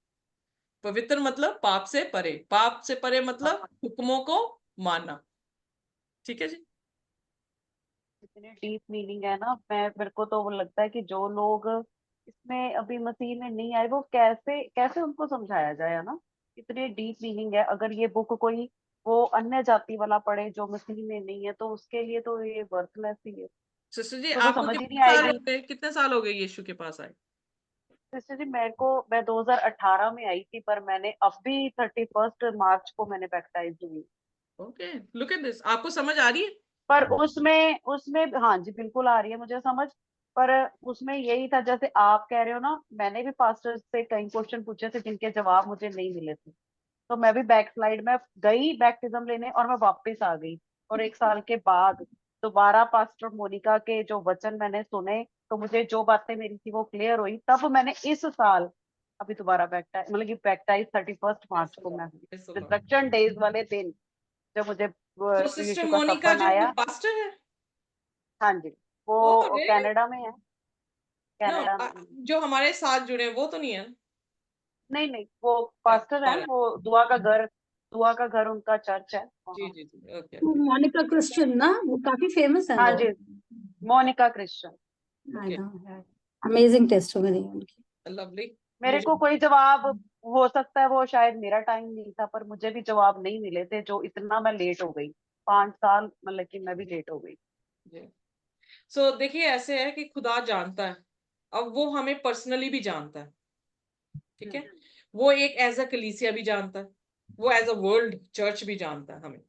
पवित्र मतलब पाप से परे, पाप से परे मतलब हुक्मों को मानना। ठीक है जी, इतने डीप मीनिंग है ना। मेरे को तो वो लगता है कि जो लोग इसमें अभी मसीह में नहीं आए वो कैसे कैसे उनको समझाया जाए, है ना। इतने डीप मीनिंग है। अगर ये बुक कोई वो अन्य जाति वाला पढ़े जो मसीह में नहीं है, तो उसके लिए तो ये वर्थलेस ही है। सिस्टर जी तो वो आपको समझ ही नहीं आएगी। कितने साल हो गए यीशु के पास आए? सिस्टर जी मैं 2018 में आई थी, पर मैंने अभी 31 मार्च को मैंने बैप्टाइज हुई। ओके, लुक एट दिस, आपको समझ आ रही है? पर उसमें उसमें हाँ जी बिल्कुल आ रही है मुझे समझ। पर उसमें यही था जैसे आप कह रहे हो ना, मैंने भी पास्टर से कई क्वेश्चन पूछे थे जिनके जवाब मुझे नहीं मिले थे। तो मैं भी बैक स्लाइड में गई बैप्टिज्म लेने, और मैं वापस आ गई। और 1 साल के बाद दोबारा पास्टर मोनिका के जो वचन मैंने सुने, तो मुझे जो बातें मेरी थी वो क्लियर हुई। तब मैंने इस साल अभी दोबारा बैप्टाइज, मतलब कि बैप्टाइज 31 मार्च को मैं हुई, रिजरेक्शन डेज वाले दिन जब मुझे तो सिस्टर यीशु का मोनिका सपन जो आया। वो पास्टर है? हाँ जी, ओ वो really? कनाडा में है। नो, कनाडा में। जो हमारे साथ जुड़े वो तो नहीं है? नहीं नहीं, वो पास्टर है, वो दुआ का घर उनका चर्च है जी वहाँ। जी जी, ओके वो मोनिका क्रिश्चियन ना, वो काफी फेमस है हाँ वो। जी, Monica Christian. I know, amazing testimony उनकी। लवली। मेरे को कोई जवाब, हो सकता है वो शायद मेरा टाइम नहीं था, पर मुझे भी जवाब नहीं मिले थे, जो इतना मैं लेट हो गई। 5 साल मतलब कि मैं भी लेट हो गई। सो देखिए ऐसे है कि खुदा जानता है, अब वो हमें पर्सनली भी जानता है। ठीक है, वो एक एज अ कलीसिया भी जानता है, वो एज अ वर्ल्ड चर्च भी जानता है हमें।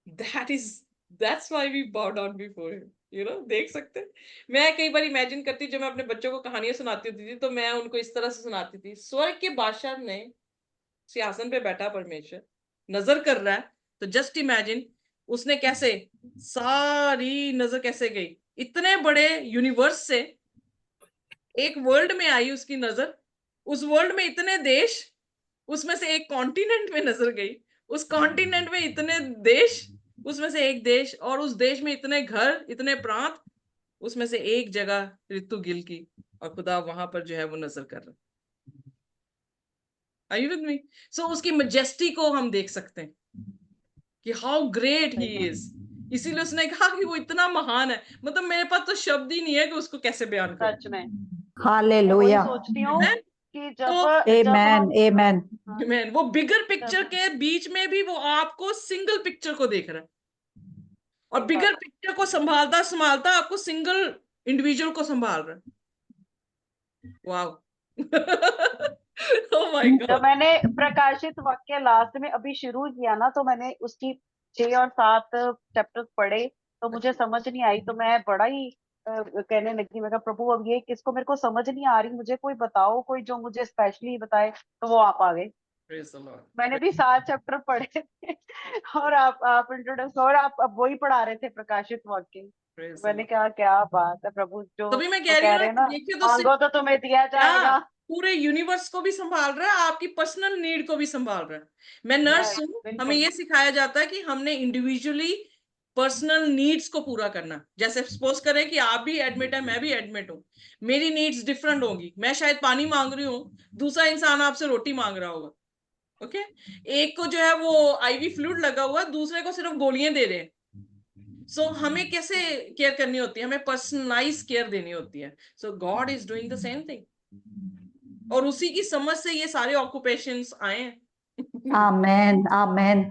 That's why we bow down before him. देख सकते हैं। मैं कई बार इमेजिन करती, जब मैं अपने बच्चों को कहानियां सुनाती होती थी तो मैं उनको इस तरह से सुनाती थी, स्वर्ग के बादशाह ने सिंहासन पे बैठा परमेश्वर नजर कर रहा है, तो जस्ट इमेजिन उसने कैसे सारी नजर कैसे गई, इतने बड़े यूनिवर्स से एक वर्ल्ड में आई उसकी नजर, उस वर्ल्ड में इतने देश, उसमें से एक कॉन्टिनेंट में नजर गई, उस कॉन्टिनेंट में इतने देश, उसमें से एक देश, और उस देश में इतने घर, इतने प्रांत, उसमें से एक जगह ऋतु गिल की, और खुदा वहां पर जो है वो नजर कर रहा है। Are you with me? So उसकी मजेस्टी को हम देख सकते हैं कि हाउ ग्रेट ही इज। इसीलिए उसने कहा कि वो इतना महान है, मतलब मेरे पास तो शब्द ही नहीं है कि उसको कैसे बयान करूं। सच में हालेलुया। मैं वही सोचती हूँ कि जब आमेन आमेन। मैन वो बिगर पिक्चर के बीच में भी वो आपको सिंगल पिक्चर को देख रहा है, और बिगर पिक्चर को संभालता संभालता आपको सिंगल इंडिविजुअल को संभाल रहा है। वाओ। Oh my God. जब मैंने प्रकाशित वाक्य लास्ट में अभी शुरू किया ना, तो मैंने उसकी 6 और 7 चैप्टर्स पढ़े, तो मुझे समझ नहीं आई, तो मैं बड़ा ही कहने लगी, मैं कहा प्रभु अब ये किसको, मेरे को समझ नहीं आ रही, मुझे कोई बताओ, कोई जो मुझे स्पेशली बताए। तो वो आप आ गए। Praise the Lord. मैंने भी 7 चैप्टर पढ़े थे और आप इंट्रोड्यूस, और आप अब वही पढ़ा रहे थे प्रकाशित वाक्य। Praise the मैंने Lord. कहा क्या बात है प्रभु, जो तभी मैं वो कह रही कह हूँ रहे हैं ना, देखिए तो मांगो तो तुम्हें दिया जाएगा। पूरे यूनिवर्स को भी संभाल रहा है, आपकी पर्सनल नीड को भी संभाल रहा है। मैं नर्स हूँ, हमें ये सिखाया जाता है कि हमने इंडिविजुअली पर्सनल नीड्स को पूरा करना। जैसे सपोज करें कि आप भी एडमिट है, मैं भी एडमिट हूँ, मेरी नीड्स डिफरेंट होंगी। मैं शायद पानी मांग रही हूँ, दूसरा इंसान आपसे रोटी मांग रहा होगा। ओके, एक को जो है वो आईवी फ्लूइड लगा हुआ, दूसरे को सिर्फ गोलियां दे रहे हैं। सो हमें कैसे केयर करनी होती है, हमें पर्सनलाइज केयर देनी होती है। So God is doing the same thing, और उसी की समझ से ये सारे ऑक्यूपेशंस आए हैं। आमेन आमेन।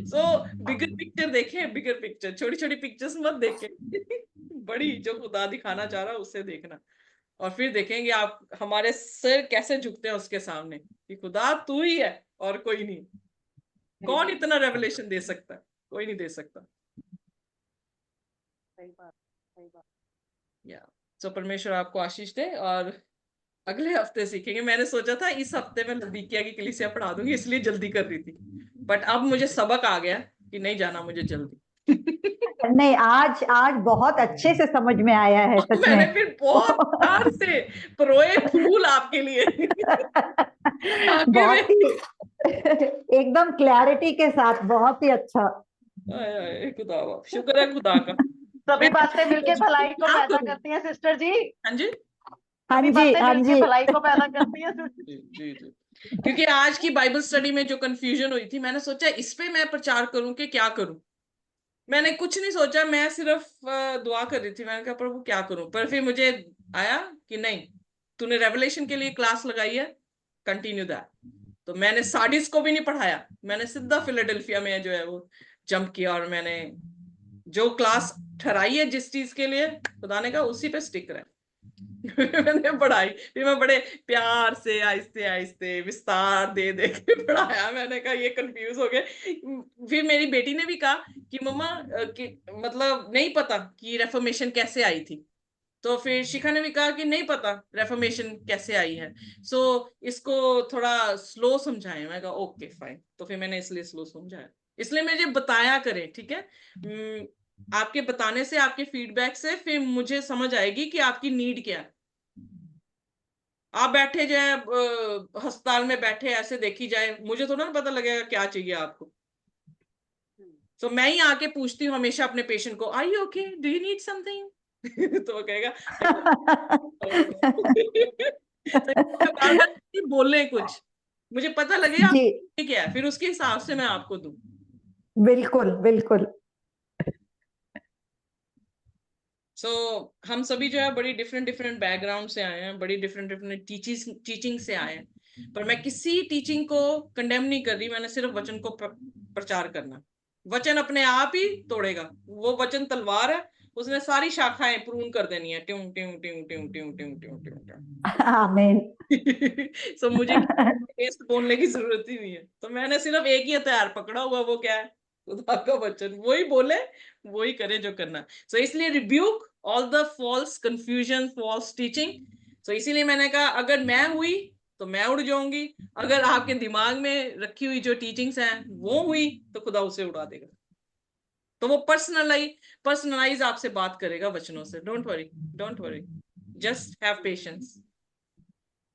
सो बिगर पिक्चर देखें, बिगर पिक्चर, छोटी छोटी पिक्चर्स मत देखें। बड़ी जो खुदा दिखाना चाह रहा है उससे देखना, और फिर देखेंगे आप हमारे सिर कैसे झुकते हैं उसके सामने कि खुदा तू ही है और कोई नहीं। कौन इतना रेवलेशन दे सकता है? कोई नहीं दे सकता। सही बात, सही बात। या सो परमेश्वर आपको आशीष दे, और अगले हफ्ते सीखेंगे। मैंने सोचा था इस हफ्ते में लदीकिया की कलीसिया पढ़ा दूंगी, इसलिए जल्दी कर रही थी, बट अब मुझे सबक आ गया कि नहीं जाना मुझे जल्दी। नहीं, आज बहुत अच्छे से समझ में आया है सच मैंने में। फिर बहुत प्यार से परोए फूल आपके लिए। बहुत ही एकदम क्लैरिटी के साथ, बहुत ही अच्छा। खुदा, शुक्र है खुदा का। सभी बातें मिलके भलाई को पैदा करती हैं सिस्टर जी। हाँ जी, हाँ सभी जी, बातें हाँ मिलके जी। भलाई को पैदा करती हैं सिस्टर जी जी जी। क्योंकि आज की बाइबल स्टडी में जो कंफ्यूजन हुई थी, मैंने सोचा इस पे मैं प्रचार करूं कि क्या करूं। मैंने कुछ नहीं सोचा, मैं सिर्फ दुआ कर रही थी। मैंने कहा प्रभु क्या करूं, पर फिर मुझे आया कि नहीं, तूने रेवलेशन के लिए क्लास लगाई है, कंटिन्यू दैट। तो मैंने सार्डिस को भी नहीं पढ़ाया, मैंने सीधा फिलाडेल्फिया में जो है वो जंप किया, और मैंने जो क्लास ठहराई है जिस चीज के लिए, खुदा ने कहा उसी पे स्टिक रहे। मैंने पढ़ाई, फिर मैं बड़े प्यार से आहिस्ते आहिस्ते विस्तार दे दे के पढ़ाया। मैंने कहा ये कंफ्यूज हो गए। फिर मेरी बेटी ने भी कहा कि मम्मा कि मतलब नहीं पता कि रेफर्मेशन कैसे आई थी। तो फिर शिखा ने भी कहा कि नहीं पता रेफर्मेशन कैसे आई है, सो इसको थोड़ा स्लो समझाएं। मैं कहा ओके फाइन। तो फिर मैंने इसलिए स्लो समझाया, इसलिए मुझे बताया करें, ठीक है। आपके बताने से, आपके फीडबैक से फिर मुझे समझ आएगी कि आपकी नीड क्या है। आप बैठे जाए अस्पताल में बैठे ऐसे देखी जाए, मुझे थोड़ा ना पता लगेगा क्या चाहिए आपको। तो मैं ही आके पूछती हूँ हमेशा अपने पेशेंट को, are you okay, do you need something? तो वो कहेगा तो बार बार बोले कुछ, मुझे पता लगेगा जी, क्या है, फिर उसके हिसाब से मैं आपको दूं। बिल्कुल बिल्कुल। सो हम सभी जो है बड़ी डिफरेंट डिफरेंट बैकग्राउंड से आए हैं, बड़ी डिफरेंट डिफरेंट टीचिंग से आए हैं, पर मैं किसी टीचिंग को कंडेम नहीं कर रही। मैंने सिर्फ वचन को प्रचार करना। वचन अपने आप ही तोड़ेगा, वो वचन तलवार है, उसने सारी शाखाएं प्रून कर देनी है, ट्यूं ट्यूं ट्यूं ट्यूं ट्यूं ट्यूं ट्यूं ट्यूं ट्यूं। आमीन। सो मुझे टेस्ट बोलने की जरूरत ही नहीं है। तो मैंने सिर्फ एक ही हथियार पकड़ा हुआ, वो क्या है? खुदा का वचन वही बोले वही करे जो करना। सो इसलिए rebuke all the false confusion, false teaching. So इसीलिए मैंने कहा अगर मैं हुई तो मैं उड़ जाऊंगी, अगर आपके दिमाग में रखी हुई जो टीचिंग्स हैं वो हुई तो खुदा उसे उड़ा देगा। तो वो पर्सनलाइज आपसे बात करेगा वचनों से। Don't worry, don't worry, just have patience,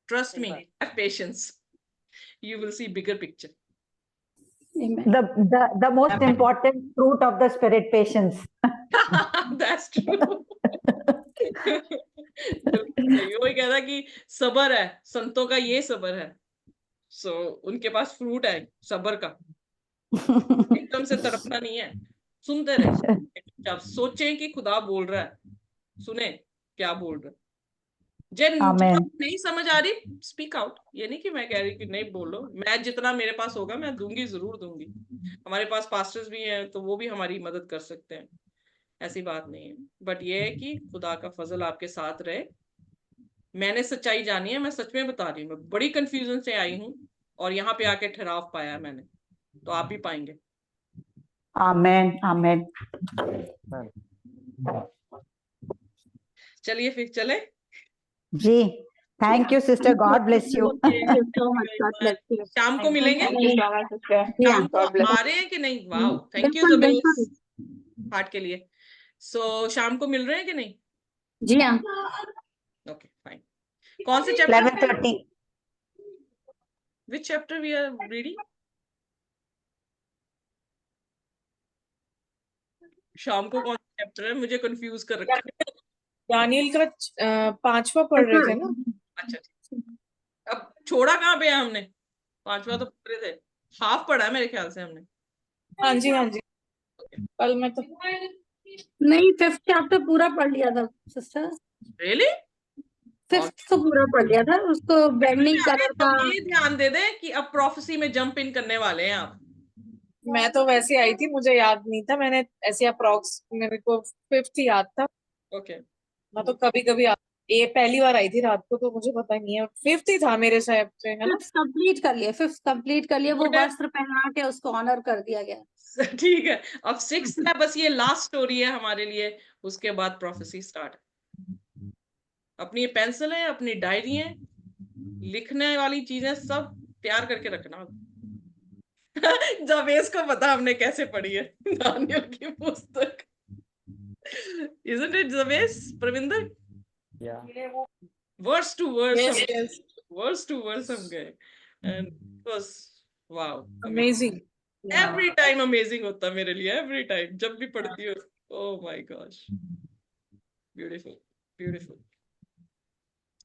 trust me, have patience, you will see bigger picture. Amen. The most important fruit of the spirit, patience. That's true. वही कह रहा कि सबर है, संतों का ये सबर है। सो उनके पास फ्रूट है सबर का। एकदम से तड़पना नहीं है, सुनते रहे, जब सोचें कि खुदा बोल रहा है, सुने क्या बोल रहा है। जब नहीं समझ आ रही स्पीक आउट। ये नहीं कि मैं कह रही कि नहीं बोलो, मैं जितना मेरे पास होगा मैं दूंगी, जरूर दूंगी। हमारे पास पास्टर्स भी हैं तो वो भी हमारी मदद कर सकते हैं, ऐसी बात नहीं है। बट ये है कि खुदा का फजल आपके साथ रहे। मैंने सच्चाई जानी है, मैं सच में बता रही हूँ, मैं बड़ी कंफ्यूजन से आई हूँ और यहाँ पे आके ठहराव पाया मैंने, तो आप भी पाएंगे। आमेन, आमेन। चलिए फिर चले जी, thank you sister, God bless you. शाम को मिलेंगे, शाम को आ रहे हैं कि नहीं? वाओ, थैंक यू जबेस पाठ के लिए। सो शाम को मिल रहे हैं कि नहीं? जी हाँ। Okay fine. कौन से chapter? 11:30। Which chapter we are reading? शाम को कौन सा चैप्टर है? मुझे कंफ्यूज कर रखा है। दानियल का 5वां पढ़ रहे थे ना? अच्छा, अब छोड़ा कहाँ पे है हमने? 5वां तो पढ़ रहे थे, हाफ पढ़ा है मेरे ख्याल से हमने। हाँ जी, हाँ जी, कल मैं तो नहीं 5th चैप्टर पूरा पढ़ लिया था सिस्टर। रियली? 5th तो पूरा पढ़ लिया था, उसको बैंगनी कलर का। ये ध्यान दे दे कि अब प्रोफेसी में जंप इन करने वाले हैं आप। मैं तो वैसे आई थी, मुझे याद नहीं था, मैंने ऐसे अप्रॉक्स मेरे को 5th ही याद था। ओके। मैं तो कभी कभी ये पहली बार आई थी रात को, तो मुझे पता नहीं है, 5th ही था मेरे साहब से, है ना? 5th कंप्लीट कर लिया, 5th कंप्लीट कर लिया, वो वस्त्र पहना के उसको ऑनर कर दिया गया। ठीक है, अब 6th है, बस ये लास्ट स्टोरी है हमारे लिए, उसके बाद प्रोफेसी स्टार्ट। अपनी पेंसिल है, अपनी डायरी है, लिखने वाली चीजें सब तैयार करके रखना। जावेस को पता हमने कैसे पढ़ी है दानियल की पुस्तक। Isn't it Javes, Pravinder? Yeah. Verse to verse, Yes. verse to verse हम गए, and it was wow, Amazing. Every time amazing होता मेरे लिए, every time जब भी पढ़ती हूँ। Oh my gosh, beautiful, beautiful.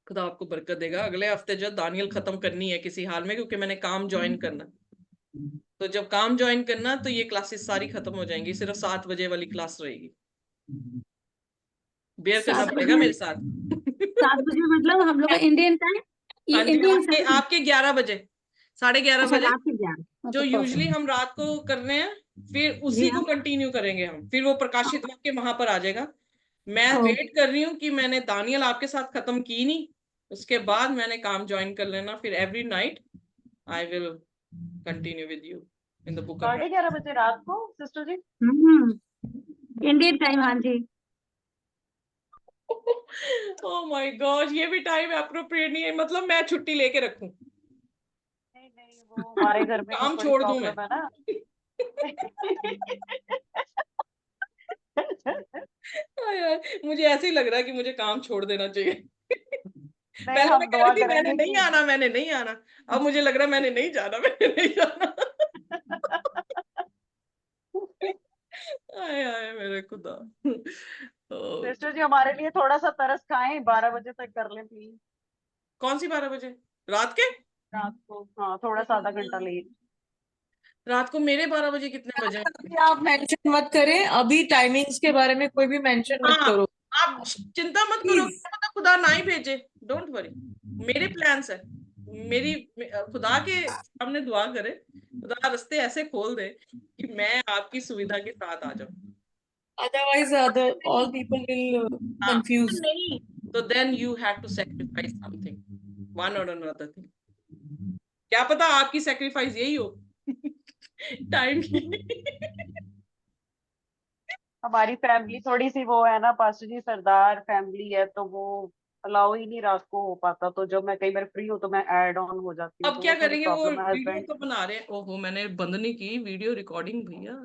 खुदा आपको बरकत देगा। अगले हफ्ते जब दानियल खत्म करनी है किसी हाल में, क्योंकि मैंने काम ज्वाइन करना, तो जब काम ज्वाइन करना तो ये क्लासेस सारी खत्म हो जाएंगी, सिर्फ 7 बजे वाली क्लास रहेगी। बेयर करना पड़ेगा मेरे साथ। 7 बजे मतलब हम लोग का इंडियन टाइम? इंडियन आपके 11 बजे, 11:30 बजे जो यूजुअली हम रात को कर रहे हैं, फिर उसी को कंटिन्यू करेंगे हम। फिर वो प्रकाशित वाक्य वहां पर आ जाएगा। मैं वेट कर रही हूँ कि मैंने दानियल आपके साथ खत्म की नहीं, उसके बाद मैंने काम ज्वाइन कर लेना। फिर every night I will continue with you in the book. 11:30 बजे रात को सिस्टर जी? Indian time. हाँ जी। ओह माय गॉड, ये भी टाइम अप्रोप्रिएट नहीं है, मतलब मैं छुट्टी लेके रखूं? नहीं, वो हमारे घर में काम थोड़ी छोड़ दूं मैं? प्रॉब्लम है ना। यार, मुझे ऐसे ही लग रहा है कि मुझे काम छोड़ देना चाहिए। पहले हम मैं कह दुआ रही थी मैंने करेंगे नहीं आना, मैंने नहीं आना, अब मुझे लग रहा है मैंने नहीं जाना, मैंने नहीं जाना। आए आए मेरे खुदा। सिस्टर जी हमारे लिए थोड़ा सा तरस खाएं, 12 बजे तक कर लें प्लीज। कौन सी 12 बजे? रात के? रात को, हाँ, थोड़ा सा आधा घंटा लेट। रात को मेरे 12 बजे कितने बजे? आप मेंशन मत करें अभी, टाइमिंग्स के बारे में कोई भी मेंशन मत करो। आप चिंता मत करो, मतलब खुदा ना ही भेजे, डोंट वरी, मेरे प्लान्स है। मेरी खुदा के सामने दुआ करे, खुदा रास्ते ऐसे खोल दे कि मैं आपकी सुविधा के साथ आ जाऊं। Otherwise, all people will confuse. नहीं, तो then you have to sacrifice something, one or another thing. क्या पता आपकी sacrifice यही हो टाइम की। हमारी फैमिली थोड़ी सी वो है ना पास्टर जी, सरदार फैमिली है, तो वो अलाउ ही नहीं रात को हो पाता। तो जब मैं कई बार फ्री हूँ तो मैं ऐड ऑन हो जाती हूँ, अब तो क्या वो थोड़ी करेंगे, वो प्रॉब्लम है। वीडियो हस्बैंड तो बना रहे हैं। ओहो, मैंने बंद नहीं की वीडियो रिकॉर्डिंग भैया।